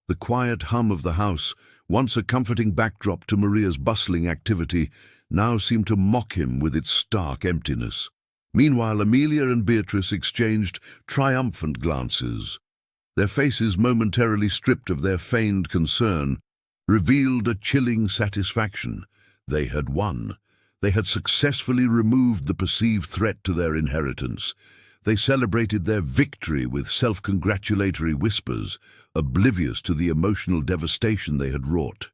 A: The quiet hum of the house, once a comforting backdrop to Maria's bustling activity, now seemed to mock him with its stark emptiness. Meanwhile, Amelia and Beatrice exchanged triumphant glances. Their faces, momentarily stripped of their feigned concern, revealed a chilling satisfaction. They had won. They had successfully removed the perceived threat to their inheritance. They celebrated their victory with self-congratulatory whispers, oblivious to the emotional devastation they had wrought.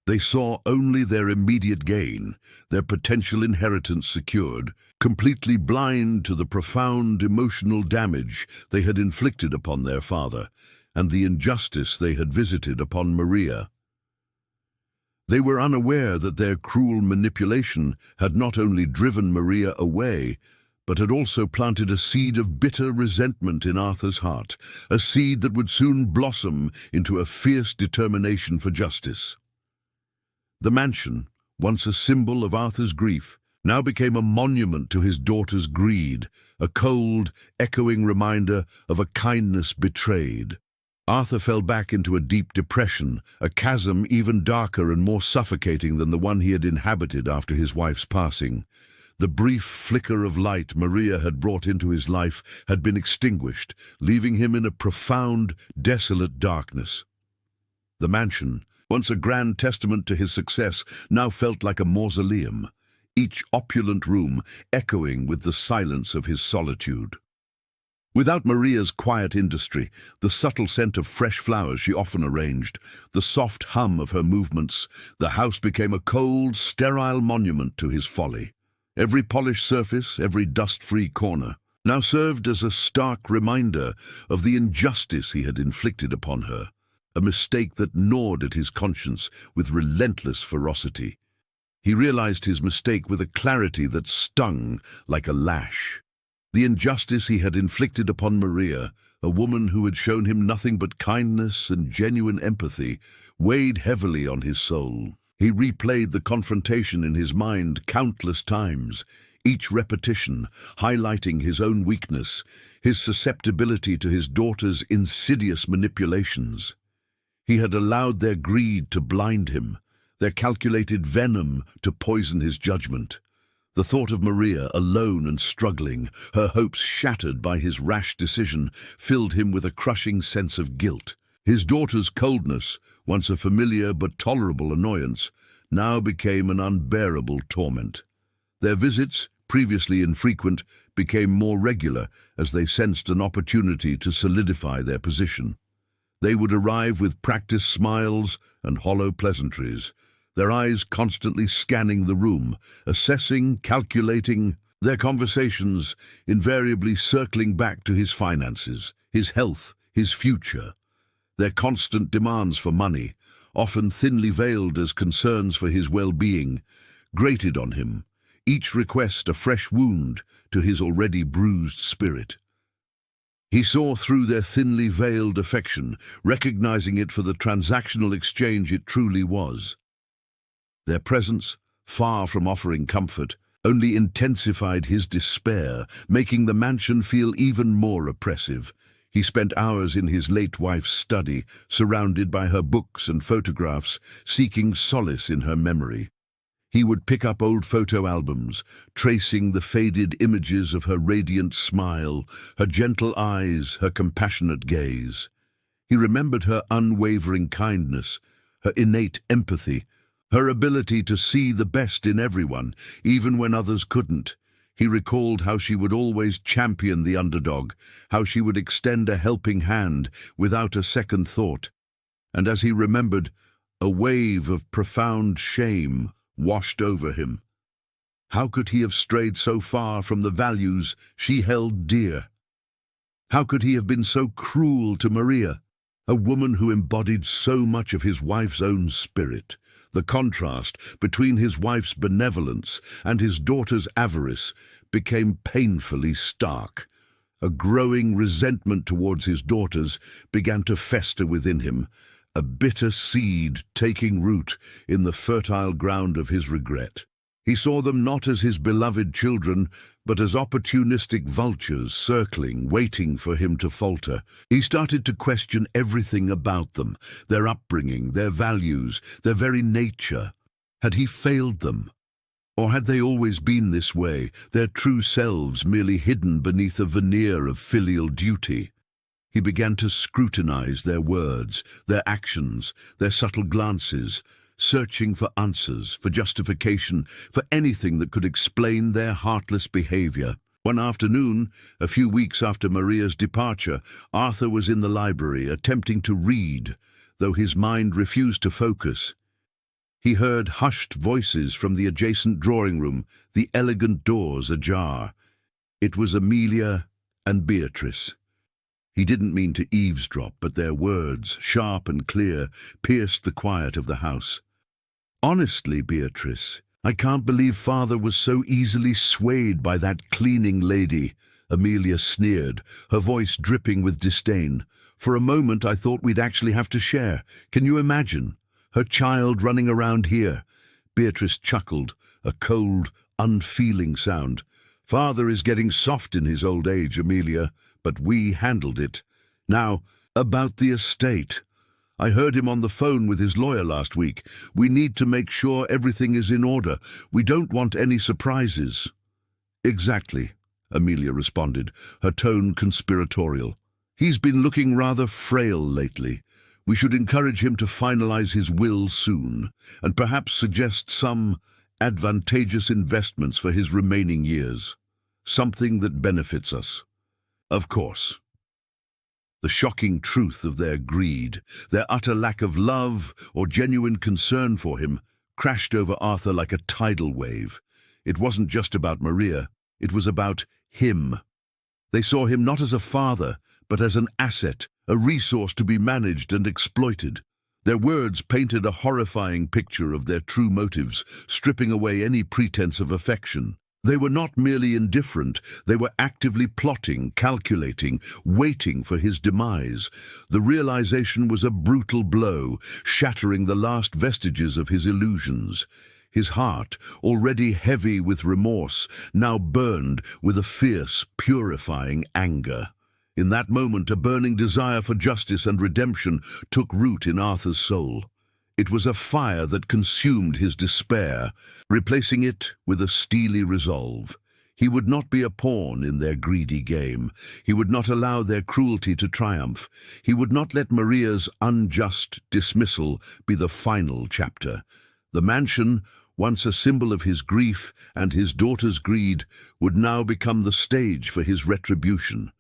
A: They saw only their immediate gain, their potential inheritance secured, completely blind to the profound emotional damage they had inflicted upon their father and the injustice they had visited upon Maria. They were unaware that their cruel manipulation had not only driven Maria away, but had also planted a seed of bitter resentment in Arthur's heart, a seed that would soon blossom into a fierce determination for justice. The mansion, once a symbol of Arthur's grief, now became a monument to his daughter's greed, a cold, echoing reminder of a kindness betrayed. Arthur fell back into a deep depression, a chasm even darker and more suffocating than the one he had inhabited after his wife's passing. The brief flicker of light Maria had brought into his life had been extinguished, leaving him in a profound, desolate darkness. The mansion, once a grand testament to his success, now felt like a mausoleum, each opulent room echoing with the silence of his solitude. Without Maria's quiet industry, the subtle scent of fresh flowers she often arranged, the soft hum of her movements, the house became a cold, sterile monument to his folly. Every polished surface, every dust-free corner, now served as a stark reminder of the injustice he had inflicted upon her, a mistake that gnawed at his conscience with relentless ferocity. He realized his mistake with a clarity that stung like a lash. The injustice he had inflicted upon Maria, a woman who had shown him nothing but kindness and genuine empathy, weighed heavily on his soul. He replayed the confrontation in his mind countless times, each repetition highlighting his own weakness, his susceptibility to his daughter's insidious manipulations. He had allowed their greed to blind him, their calculated venom to poison his judgment. The thought of Maria, alone and struggling, her hopes shattered by his rash decision, filled him with a crushing sense of guilt. His daughter's coldness, once a familiar but tolerable annoyance, now became an unbearable torment. Their visits, previously infrequent, became more regular as they sensed an opportunity to solidify their position. They would arrive with practiced smiles and hollow pleasantries, their eyes constantly scanning the room, assessing, calculating, their conversations invariably circling back to his finances, his health, his future. Their constant demands for money, often thinly veiled as concerns for his well-being, grated on him, each request a fresh wound to his already bruised spirit. He saw through their thinly veiled affection, recognizing it for the transactional exchange it truly was. Their presence, far from offering comfort, only intensified his despair, making the mansion feel even more oppressive. He spent hours in his late wife's study, surrounded by her books and photographs, seeking solace in her memory. He would pick up old photo albums, tracing the faded images of her radiant smile, her gentle eyes, her compassionate gaze. He remembered her unwavering kindness, her innate empathy, her ability to see the best in everyone, even when others couldn't. He recalled how she would always champion the underdog, how she would extend a helping hand without a second thought. And as he remembered, a wave of profound shame washed over him. How could he have strayed so far from the values she held dear? How could he have been so cruel to Maria, a woman who embodied so much of his wife's own spirit? The contrast between his wife's benevolence and his daughter's avarice became painfully stark. A growing resentment towards his daughters began to fester within him, a bitter seed taking root in the fertile ground of his regret. He saw them not as his beloved children, but as opportunistic vultures circling, waiting for him to falter. He started to question everything about them, their upbringing, their values, their very nature. Had he failed them? Or had they always been this way, their true selves merely hidden beneath a veneer of filial duty? He began to scrutinize their words, their actions, their subtle glances, searching for answers, for justification, for anything that could explain their heartless behavior. One afternoon, a few weeks after Maria's departure, Arthur was in the library, attempting to read, though his mind refused to focus. He heard hushed voices from the adjacent drawing room, the elegant doors ajar. It was Amelia and Beatrice. He didn't mean to eavesdrop, but their words, sharp and clear, pierced the quiet of the house. "Honestly, Beatrice, I can't believe Father was so easily swayed by that cleaning lady," Amelia sneered, her voice dripping with disdain. "For a moment I thought we'd actually have to share. Can you imagine? Her child running around here." Beatrice chuckled, a cold, unfeeling sound. "Father is getting soft in his old age, Amelia, but we handled it. Now, about the estate. I heard him on the phone with his lawyer last week. We need to make sure everything is in order. We don't want any surprises." "Exactly," Amelia responded, her tone conspiratorial. "He's been looking rather frail lately. We should encourage him to finalize his will soon, and perhaps suggest some advantageous investments for his remaining years. Something that benefits us." Of course. The shocking truth of their greed, their utter lack of love or genuine concern for him, crashed over Arthur like a tidal wave. It wasn't just about Maria, it was about him. They saw him not as a father, but as an asset, a resource to be managed and exploited. Their words painted a horrifying picture of their true motives, stripping away any pretense of affection. They were not merely indifferent, they were actively plotting, calculating, waiting for his demise. The realization was a brutal blow, shattering the last vestiges of his illusions. His heart, already heavy with remorse, now burned with a fierce, purifying anger. In that moment, a burning desire for justice and redemption took root in Arthur's soul. It was a fire that consumed his despair, replacing it with a steely resolve. He would not be a pawn in their greedy game. He would not allow their cruelty to triumph. He would not let Maria's unjust dismissal be the final chapter. The mansion, once a symbol of his grief and his daughter's greed, would now become the stage for his retribution.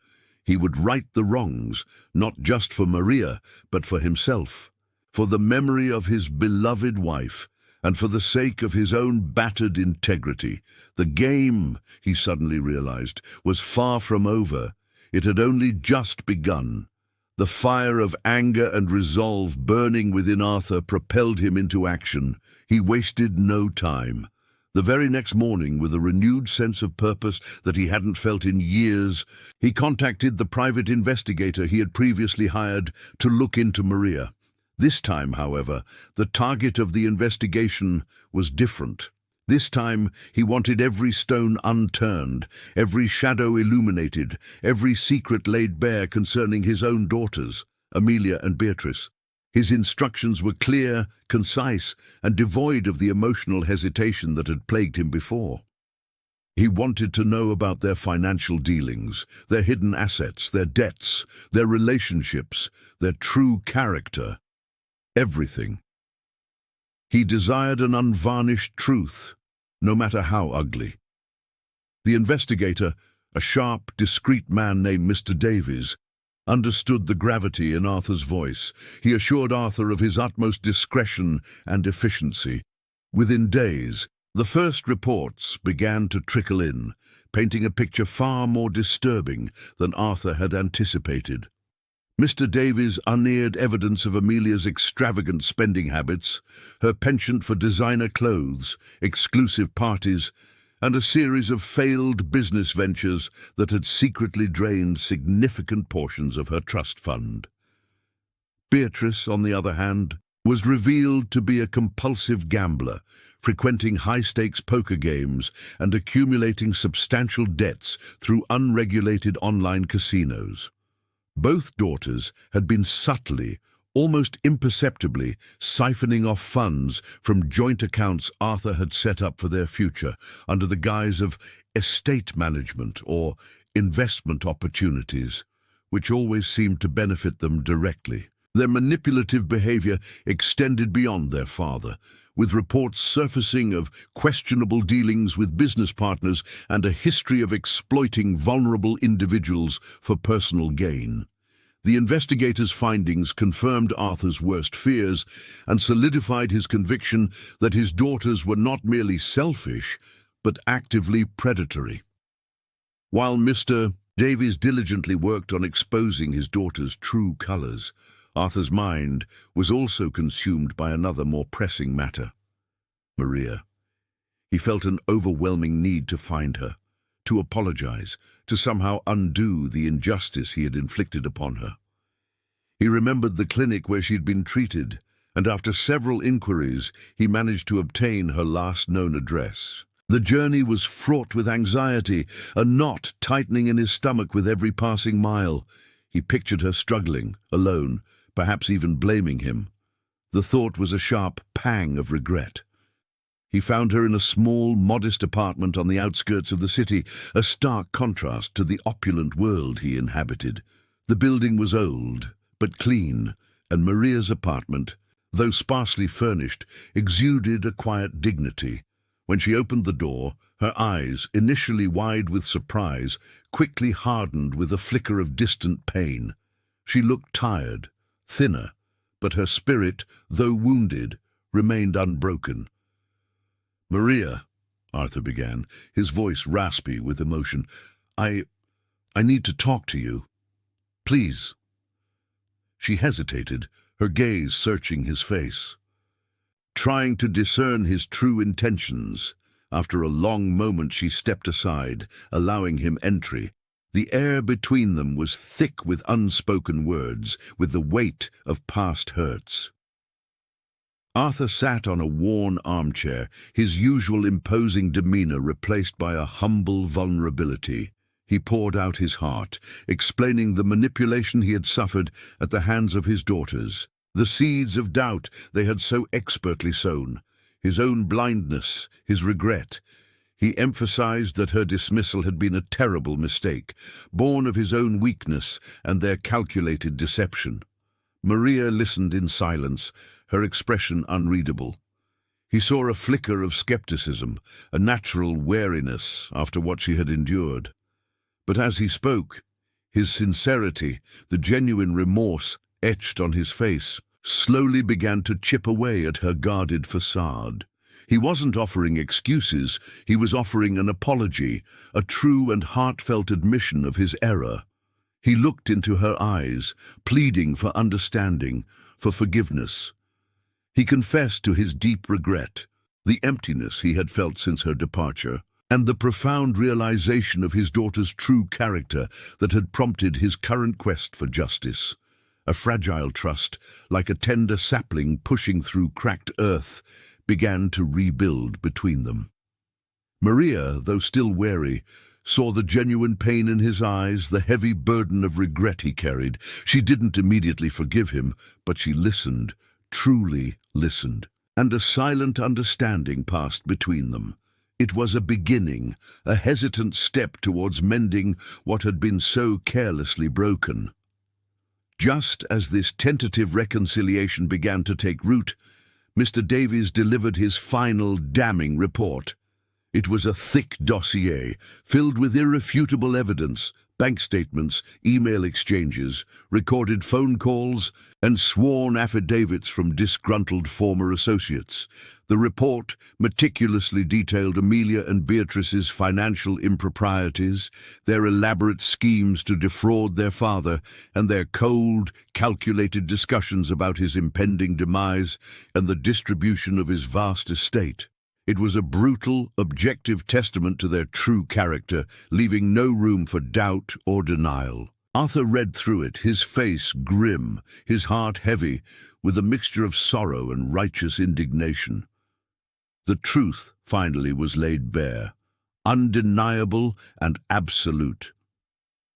A: He would right the wrongs, not just for Maria, but for himself, for the memory of his beloved wife, and for the sake of his own battered integrity. The game, he suddenly realized, was far from over. It had only just begun. The fire of anger and resolve burning within Arthur propelled him into action. He wasted no time. The very next morning, with a renewed sense of purpose that he hadn't felt in years, he contacted the private investigator he had previously hired to look into Maria. This time, however, the target of the investigation was different. This time, he wanted every stone unturned, every shadow illuminated, every secret laid bare concerning his own daughters, Amelia and Beatrice. His instructions were clear, concise, and devoid of the emotional hesitation that had plagued him before. He wanted to know about their financial dealings, their hidden assets, their debts, their relationships, their true character. Everything. He desired an unvarnished truth, no matter how ugly. The investigator, a sharp, discreet man named Mr. Davies, understood the gravity in Arthur's voice. He assured Arthur of his utmost discretion and efficiency. Within days, the first reports began to trickle in, painting a picture far more disturbing than Arthur had anticipated. Mr. Davies unearthed evidence of Amelia's extravagant spending habits, her penchant for designer clothes, exclusive parties, and a series of failed business ventures that had secretly drained significant portions of her trust fund. Beatrice, on the other hand, was revealed to be a compulsive gambler, frequenting high-stakes poker games and accumulating substantial debts through unregulated online casinos. Both daughters had been subtly, almost imperceptibly, siphoning off funds from joint accounts Arthur had set up for their future under the guise of estate management or investment opportunities, which always seemed to benefit them directly. Their manipulative behavior extended beyond their father, with reports surfacing of questionable dealings with business partners and a history of exploiting vulnerable individuals for personal gain. The investigators' findings confirmed Arthur's worst fears and solidified his conviction that his daughters were not merely selfish, but actively predatory. While Mr. Davies diligently worked on exposing his daughters' true colors, Arthur's mind was also consumed by another more pressing matter: Maria. He felt an overwhelming need to find her, to apologize, to somehow undo the injustice he had inflicted upon her. He remembered the clinic where she'd been treated, and after several inquiries, he managed to obtain her last known address. The journey was fraught with anxiety, a knot tightening in his stomach with every passing mile. He pictured her struggling, alone, perhaps even blaming him. The thought was a sharp pang of regret. He found her in a small, modest apartment on the outskirts of the city, a stark contrast to the opulent world he inhabited. The building was old, but clean, and Maria's apartment, though sparsely furnished, exuded a quiet dignity. When she opened the door, her eyes, initially wide with surprise, quickly hardened with a flicker of distant pain. She looked tired, thinner, but her spirit, though wounded, remained unbroken. "Maria," Arthur began, his voice raspy with emotion, I need to talk to you. Please." She hesitated, her gaze searching his face. Trying to discern his true intentions, after a long moment she stepped aside, allowing him entry. The air between them was thick with unspoken words, with the weight of past hurts. Arthur sat on a worn armchair, his usual imposing demeanor replaced by a humble vulnerability. He poured out his heart, explaining the manipulation he had suffered at the hands of his daughters, the seeds of doubt they had so expertly sown, his own blindness, his regret. He emphasized that her dismissal had been a terrible mistake, born of his own weakness and their calculated deception. Maria listened in silence, her expression unreadable. He saw a flicker of skepticism, a natural wariness after what she had endured. But as he spoke, his sincerity, the genuine remorse etched on his face, slowly began to chip away at her guarded facade. He wasn't offering excuses, he was offering an apology, a true and heartfelt admission of his error. He looked into her eyes, pleading for understanding, for forgiveness. He confessed to his deep regret, The emptiness he had felt since her departure, and the profound realization of his daughter's true character that had prompted his current quest for justice. A fragile trust, like a tender sapling pushing through cracked earth, began to rebuild between them. Maria, though still wary, saw the genuine pain in his eyes, the heavy burden of regret he carried. She didn't immediately forgive him, but she listened, truly listened, and a silent understanding passed between them. It was a beginning, a hesitant step towards mending what had been so carelessly broken. Just as this tentative reconciliation began to take root, Mr. Davies delivered his final damning report. It was a thick dossier, filled with irrefutable evidence, bank statements, email exchanges, recorded phone calls, and sworn affidavits from disgruntled former associates. The report meticulously detailed Amelia and Beatrice's financial improprieties, their elaborate schemes to defraud their father, and their cold, calculated discussions about his impending demise and the distribution of his vast estate. It was a brutal, objective testament to their true character, leaving no room for doubt or denial. Arthur read through it, his face grim, his heart heavy, with a mixture of sorrow and righteous indignation. The truth, finally, was laid bare, undeniable and absolute.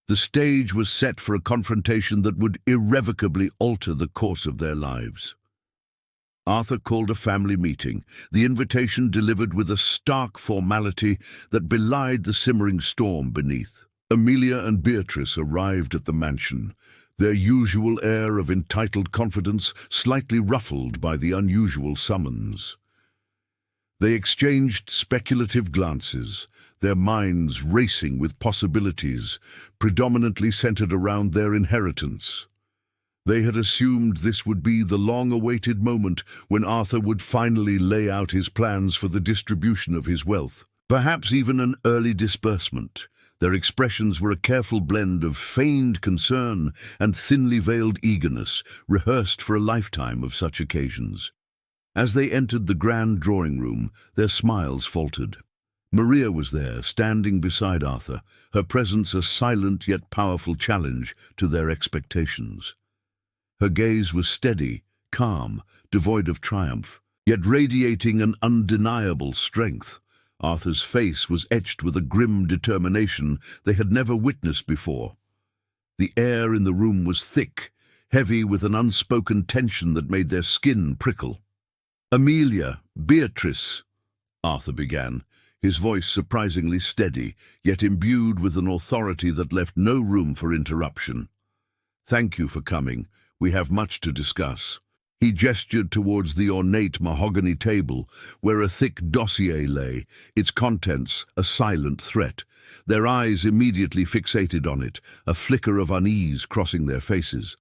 A: The stage was set for a confrontation that would irrevocably alter the course of their lives. Arthur called a family meeting, the invitation delivered with a stark formality that belied the simmering storm beneath. Amelia and Beatrice arrived at the mansion, their usual air of entitled confidence slightly ruffled by the unusual summons. They exchanged speculative glances, their minds racing with possibilities, predominantly centered around their inheritance. They had assumed this would be the long-awaited moment when Arthur would finally lay out his plans for the distribution of his wealth, perhaps even an early disbursement. Their expressions were a careful blend of feigned concern and thinly veiled eagerness, rehearsed for a lifetime of such occasions. As they entered the grand drawing room, their smiles faltered. Maria was there, standing beside Arthur, her presence a silent yet powerful challenge to their expectations. Her gaze was steady, calm, devoid of triumph, yet radiating an undeniable strength. Arthur's face was etched with a grim determination they had never witnessed before. The air in the room was thick, heavy with an unspoken tension that made their skin prickle. "Amelia, Beatrice," Arthur began, his voice surprisingly steady, yet imbued with an authority that left no room for interruption. "Thank you for coming. We have much to discuss." He gestured towards the ornate mahogany table, where a thick dossier lay, its contents a silent threat. Their eyes immediately fixated on it, a flicker of unease crossing their faces.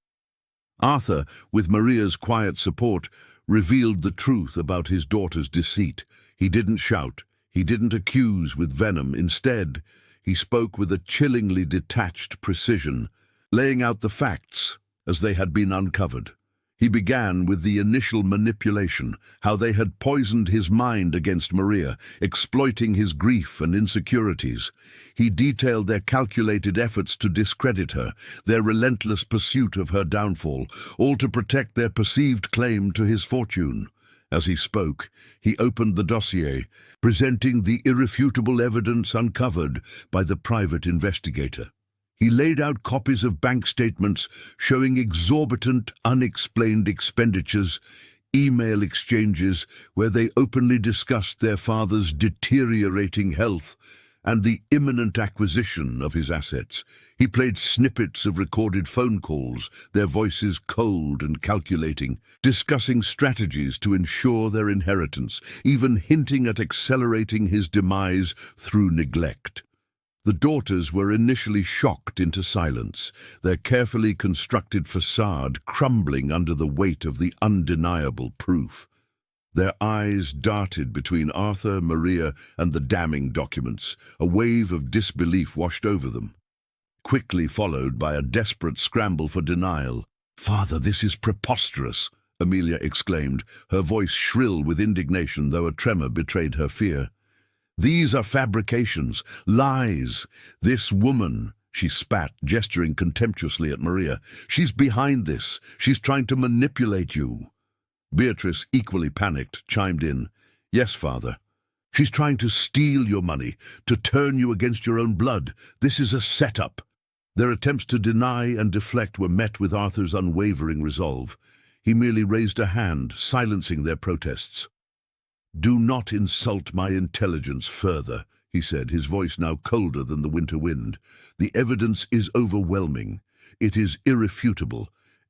A: Arthur, with Maria's quiet support, revealed the truth about his daughter's deceit. He didn't shout, he didn't accuse with venom. Instead, he spoke with a chillingly detached precision, laying out the facts as they had been uncovered. He began with the initial manipulation, how they had poisoned his mind against Maria, exploiting his grief and insecurities. He detailed their calculated efforts to discredit her, their relentless pursuit of her downfall, all to protect their perceived claim to his fortune. As he spoke, he opened the dossier, presenting the irrefutable evidence uncovered by the private investigator. He laid out copies of bank statements showing exorbitant, unexplained expenditures, email exchanges where they openly discussed their father's deteriorating health and the imminent acquisition of his assets. He played snippets of recorded phone calls, their voices cold and calculating, discussing strategies to ensure their inheritance, even hinting at accelerating his demise through neglect. The daughters were initially shocked into silence, their carefully constructed facade crumbling under the weight of the undeniable proof. Their eyes darted between Arthur, Maria, and the damning documents. A wave of disbelief washed over them, quickly followed by a desperate scramble for denial. "Father, this is preposterous," Amelia exclaimed, her voice shrill with indignation, though a tremor betrayed her fear. "These are fabrications, lies. This woman," she spat, gesturing contemptuously at Maria, "she's behind this. She's trying to manipulate you." Beatrice, equally panicked, chimed in, "Yes, father. She's trying to steal your money, to turn you against your own blood. This is a setup." Their attempts to deny and deflect were met with Arthur's unwavering resolve. He merely raised a hand, silencing their protests. "Do not insult my intelligence further," he said, his voice now colder than the winter wind. "The evidence is overwhelming. It is irrefutable.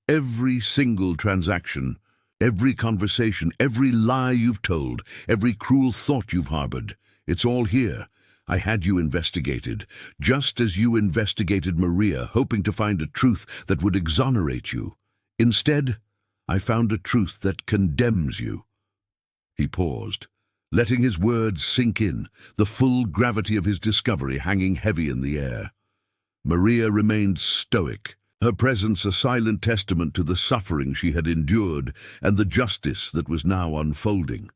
A: Every single transaction, every conversation, every lie you've told, every cruel thought you've harbored, it's all here. I had you investigated, just as you investigated Maria, hoping to find a truth that would exonerate you. Instead, I found a truth that condemns you." He paused, letting his words sink in, the full gravity of his discovery hanging heavy in the air. Maria remained stoic, her presence a silent testament to the suffering she had endured and the justice that was now unfolding.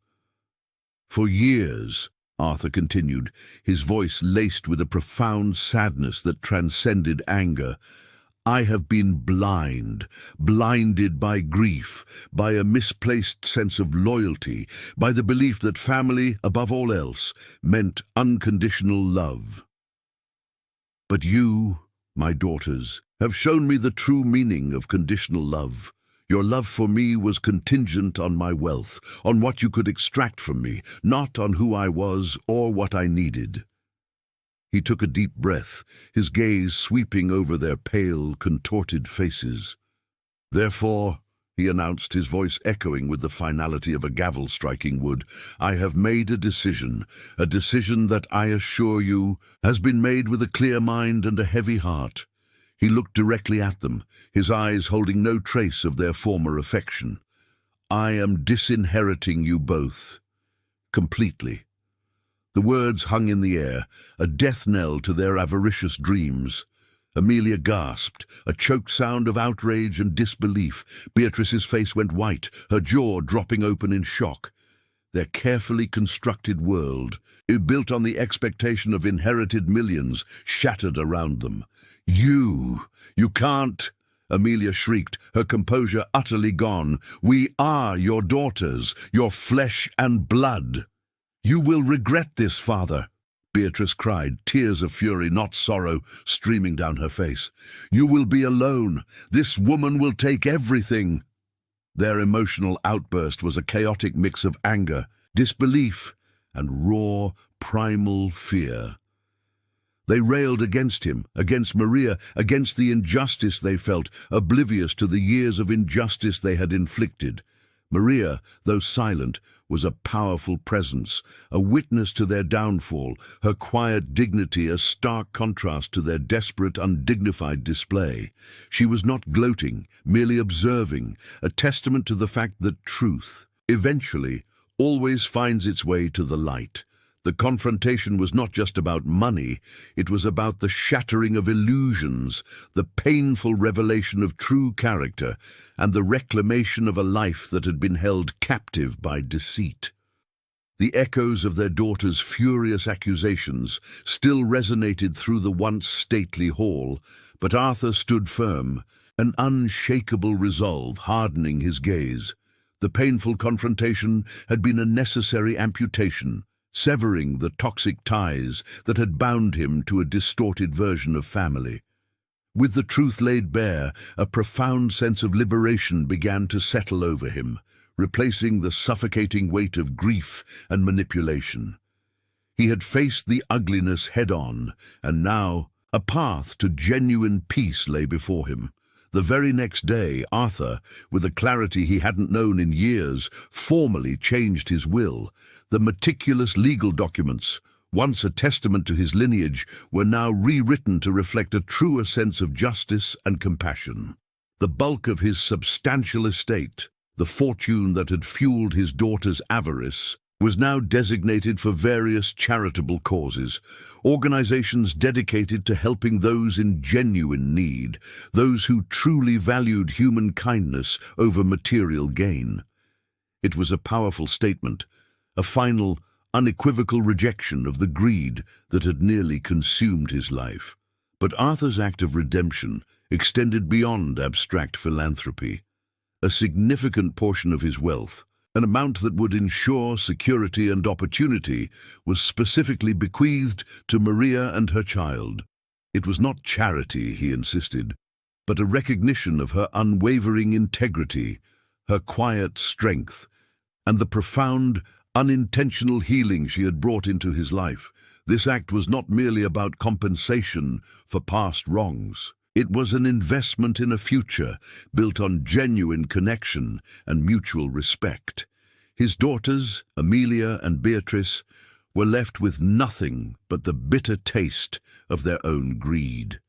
A: "For years," Arthur continued, his voice laced with a profound sadness that transcended anger, "I have been blinded by grief, by a misplaced sense of loyalty, by the belief that family, above all else, meant unconditional love. But you, my daughters, have shown me the true meaning of conditional love. Your love for me was contingent on my wealth, on what you could extract from me, not on who I was or what I needed." He took a deep breath, his gaze sweeping over their pale, contorted faces. "Therefore," he announced, his voice echoing with the finality of a gavel striking wood, "I have made a decision that I assure you has been made with a clear mind and a heavy heart." He looked directly at them, his eyes holding no trace of their former affection. "I am disinheriting you both. Completely." The words hung in the air, a death knell to their avaricious dreams. Amelia gasped, a choked sound of outrage and disbelief. Beatrice's face went white, her jaw dropping open in shock. Their carefully constructed world, built on the expectation of inherited millions, shattered around them. You can't," Amelia shrieked, her composure utterly gone. "We are your daughters, your flesh and blood." "You will regret this, father," Beatrice cried, tears of fury, not sorrow, streaming down her face. "You will be alone. This woman will take everything." Their emotional outburst was a chaotic mix of anger, disbelief, and raw, primal fear. They railed against him, against Maria, against the injustice they felt, oblivious to the years of injustice they had inflicted. Maria, though silent, was a powerful presence, a witness to their downfall, her quiet dignity a stark contrast to their desperate, undignified display. She was not gloating, merely observing, a testament to the fact that truth, eventually, always finds its way to the light. The confrontation was not just about money, it was about the shattering of illusions, the painful revelation of true character, and the reclamation of a life that had been held captive by deceit. The echoes of their daughter's furious accusations still resonated through the once stately hall, but Arthur stood firm, an unshakable resolve hardening his gaze. The painful confrontation had been a necessary amputation, severing the toxic ties that had bound him to a distorted version of family. With the truth laid bare, a profound sense of liberation began to settle over him, replacing the suffocating weight of grief and manipulation. He had faced the ugliness head-on, and now a path to genuine peace lay before him. The very next day, Arthur, with a clarity he hadn't known in years, formally changed his will. The meticulous legal documents, once a testament to his lineage, were now rewritten to reflect a truer sense of justice and compassion. The bulk of his substantial estate, the fortune that had fueled his daughter's avarice, was now designated for various charitable causes, organizations dedicated to helping those in genuine need, those who truly valued human kindness over material gain. It was a powerful statement, a final, unequivocal rejection of the greed that had nearly consumed his life. But Arthur's act of redemption extended beyond abstract philanthropy. A significant portion of his wealth, an amount that would ensure security and opportunity, was specifically bequeathed to Maria and her child. It was not charity, he insisted, but a recognition of her unwavering integrity, her quiet strength, and the profound, unintentional healing she had brought into his life. This act was not merely about compensation for past wrongs. It was an investment in a future built on genuine connection and mutual respect. His daughters, Amelia and Beatrice, were left with nothing but the bitter taste of their own greed.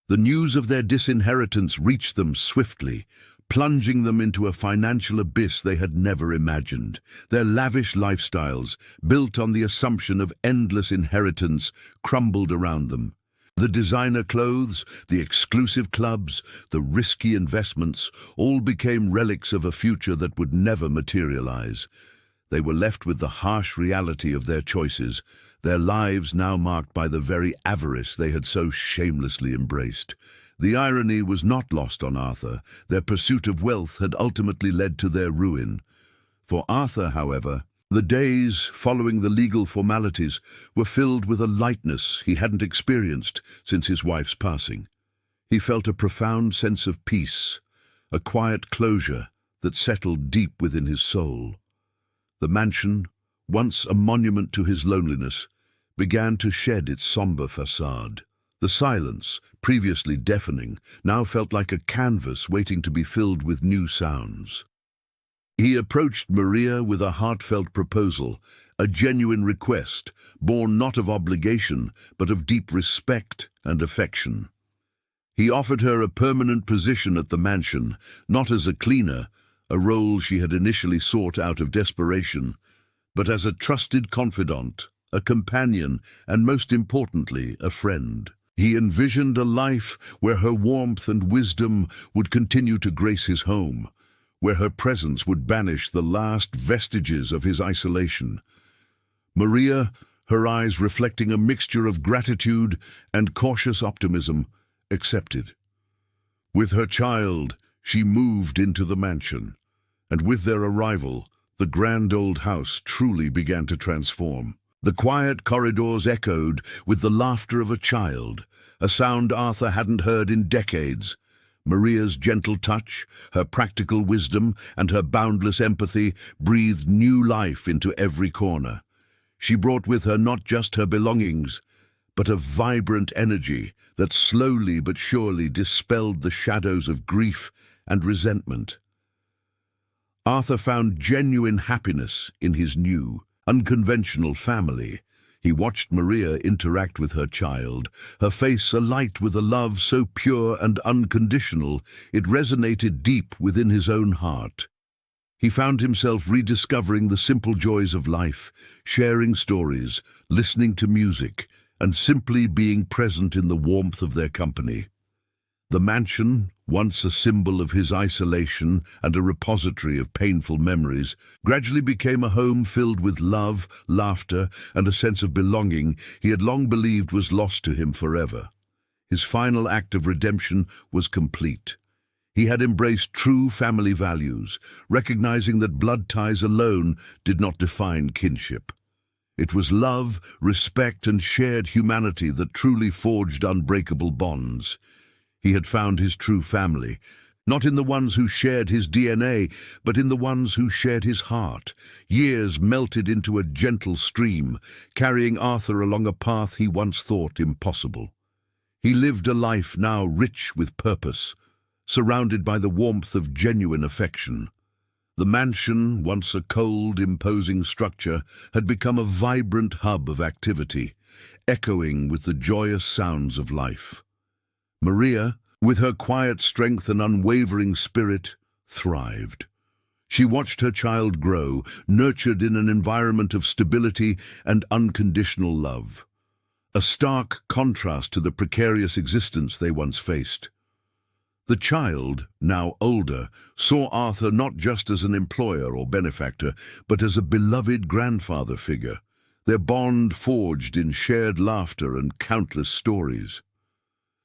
A: The news of their disinheritance reached them swiftly, plunging them into a financial abyss they had never imagined. Their lavish lifestyles, built on the assumption of endless inheritance, crumbled around them. The designer clothes, the exclusive clubs, the risky investments, all became relics of a future that would never materialize. They were left with the harsh reality of their choices, their lives now marked by the very avarice they had so shamelessly embraced. The irony was not lost on Arthur. Their pursuit of wealth had ultimately led to their ruin. For Arthur, however, the days following the legal formalities were filled with a lightness he hadn't experienced since his wife's passing. He felt a profound sense of peace, a quiet closure that settled deep within his soul. The mansion, once a monument to his loneliness, began to shed its somber facade. The silence, previously deafening, now felt like a canvas waiting to be filled with new sounds. He approached Maria with a heartfelt proposal, a genuine request, born not of obligation, but of deep respect and affection. He offered her a permanent position at the mansion, not as a cleaner, a role she had initially sought out of desperation, but as a trusted confidant, a companion, and most importantly, a friend. He envisioned a life where her warmth and wisdom would continue to grace his home, where her presence would banish the last vestiges of his isolation. Maria, her eyes reflecting a mixture of gratitude and cautious optimism, accepted. With her child, she moved into the mansion, and with their arrival, the grand old house truly began to transform. The quiet corridors echoed with the laughter of a child, a sound Arthur hadn't heard in decades. Maria's gentle touch, her practical wisdom, and her boundless empathy breathed new life into every corner. She brought with her not just her belongings, but a vibrant energy that slowly but surely dispelled the shadows of grief and resentment. Arthur found genuine happiness in his new, unconventional family. He watched Maria interact with her child, her face alight with a love so pure and unconditional it resonated deep within his own heart. He found himself rediscovering the simple joys of life, sharing stories, listening to music, and simply being present in the warmth of their company. The mansion, once a symbol of his isolation and a repository of painful memories, gradually became a home filled with love, laughter, and a sense of belonging he had long believed was lost to him forever. His final act of redemption was complete. He had embraced true family values, recognizing that blood ties alone did not define kinship. It was love, respect, and shared humanity that truly forged unbreakable bonds. He had found his true family, not in the ones who shared his DNA, but in the ones who shared his heart. Years melted into a gentle stream, carrying Arthur along a path he once thought impossible. He lived a life now rich with purpose, surrounded by the warmth of genuine affection. The mansion, once a cold, imposing structure, had become a vibrant hub of activity, echoing with the joyous sounds of life. Maria, with her quiet strength and unwavering spirit, thrived. She watched her child grow, nurtured in an environment of stability and unconditional love, a stark contrast to the precarious existence they once faced. The child, now older, saw Arthur not just as an employer or benefactor, but as a beloved grandfather figure, their bond forged in shared laughter and countless stories.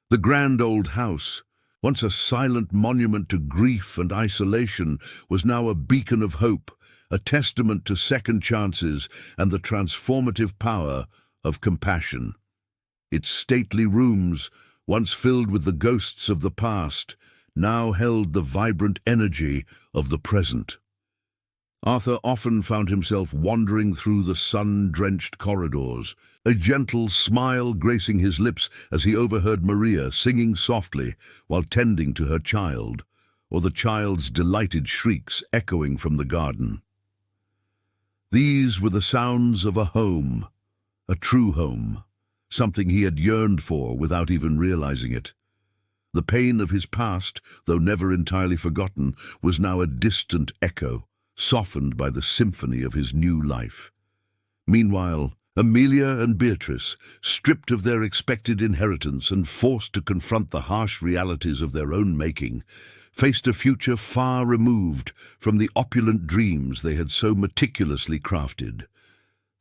A: The grand old house, once a silent monument to grief and isolation, was now a beacon of hope, a testament to second chances and the transformative power of compassion. Its stately rooms, once filled with the ghosts of the past, now held the vibrant energy of the present. Arthur often found himself wandering through the sun-drenched corridors, a gentle smile gracing his lips as he overheard Maria singing softly while tending to her child, or the child's delighted shrieks echoing from the garden. These were the sounds of a home, a true home, something he had yearned for without even realizing it. The pain of his past, though never entirely forgotten, was now a distant echo, softened by the symphony of his new life. Meanwhile, Amelia and Beatrice, stripped of their expected inheritance and forced to confront the harsh realities of their own making, faced a future far removed from the opulent dreams they had so meticulously crafted.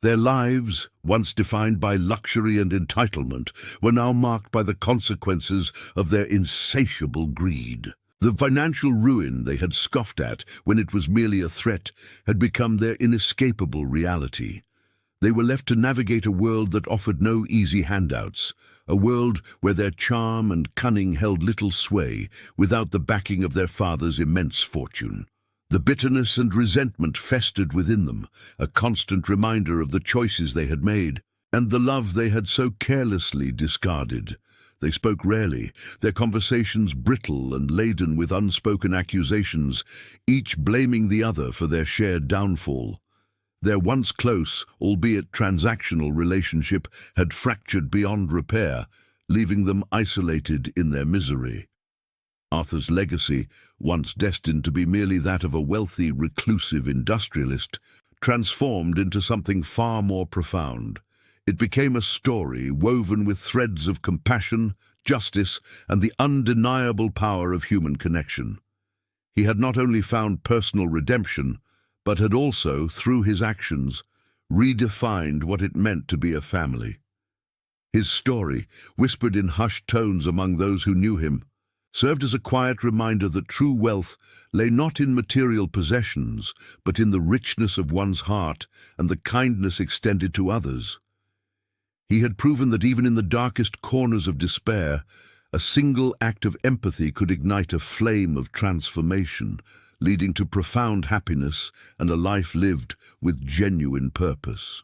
A: Their lives, once defined by luxury and entitlement, were now marked by the consequences of their insatiable greed. The financial ruin they had scoffed at when it was merely a threat had become their inescapable reality. They were left to navigate a world that offered no easy handouts, a world where their charm and cunning held little sway without the backing of their father's immense fortune. The bitterness and resentment festered within them, a constant reminder of the choices they had made and the love they had so carelessly discarded. They spoke rarely, their conversations brittle and laden with unspoken accusations, each blaming the other for their shared downfall. Their once close, albeit transactional relationship had fractured beyond repair, leaving them isolated in their misery. Arthur's legacy, once destined to be merely that of a wealthy, reclusive industrialist, transformed into something far more profound. It became a story woven with threads of compassion, justice, and the undeniable power of human connection. He had not only found personal redemption, but had also, through his actions, redefined what it meant to be a family. His story, whispered in hushed tones among those who knew him, served as a quiet reminder that true wealth lay not in material possessions, but in the richness of one's heart and the kindness extended to others. He had proven that even in the darkest corners of despair, a single act of empathy could ignite a flame of transformation, leading to profound happiness and a life lived with genuine purpose.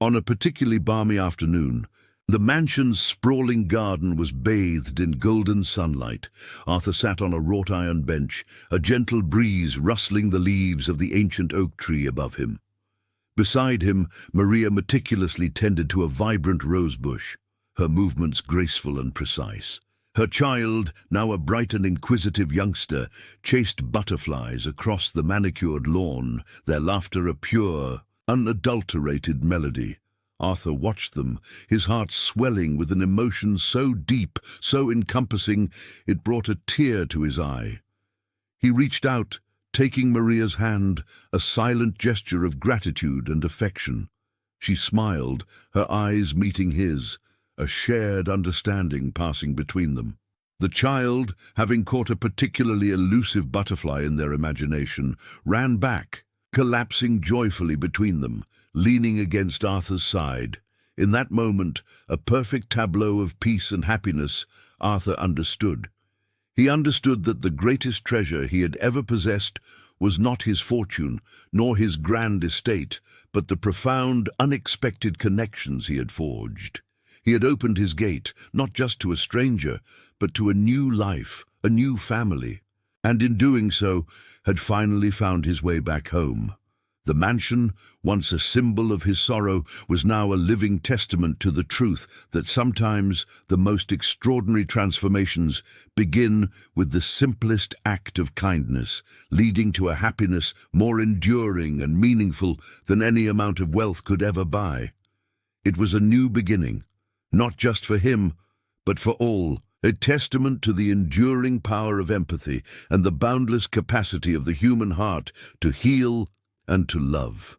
A: On a particularly balmy afternoon, the mansion's sprawling garden was bathed in golden sunlight. Arthur sat on a wrought-iron bench, a gentle breeze rustling the leaves of the ancient oak tree above him. Beside him, Maria meticulously tended to a vibrant rose bush, her movements graceful and precise. Her child, now a bright and inquisitive youngster, chased butterflies across the manicured lawn, their laughter a pure, unadulterated melody. Arthur watched them, his heart swelling with an emotion so deep, so encompassing, it brought a tear to his eye. He reached out, taking Maria's hand, a silent gesture of gratitude and affection. She smiled, her eyes meeting his, a shared understanding passing between them. The child, having caught a particularly elusive butterfly in their imagination, ran back, collapsing joyfully between them, leaning against Arthur's side. In that moment, a perfect tableau of peace and happiness, Arthur understood. He understood that the greatest treasure he had ever possessed was not his fortune, nor his grand estate, but the profound, unexpected connections he had forged. He had opened his gate, not just to a stranger, but to a new life, a new family, and in doing so, had finally found his way back home. The mansion, once a symbol of his sorrow, was now a living testament to the truth that sometimes the most extraordinary transformations begin with the simplest act of kindness, leading to a happiness more enduring and meaningful than any amount of wealth could ever buy. It was a new beginning, not just for him, but for all, a testament to the enduring power of empathy and the boundless capacity of the human heart to heal and to love.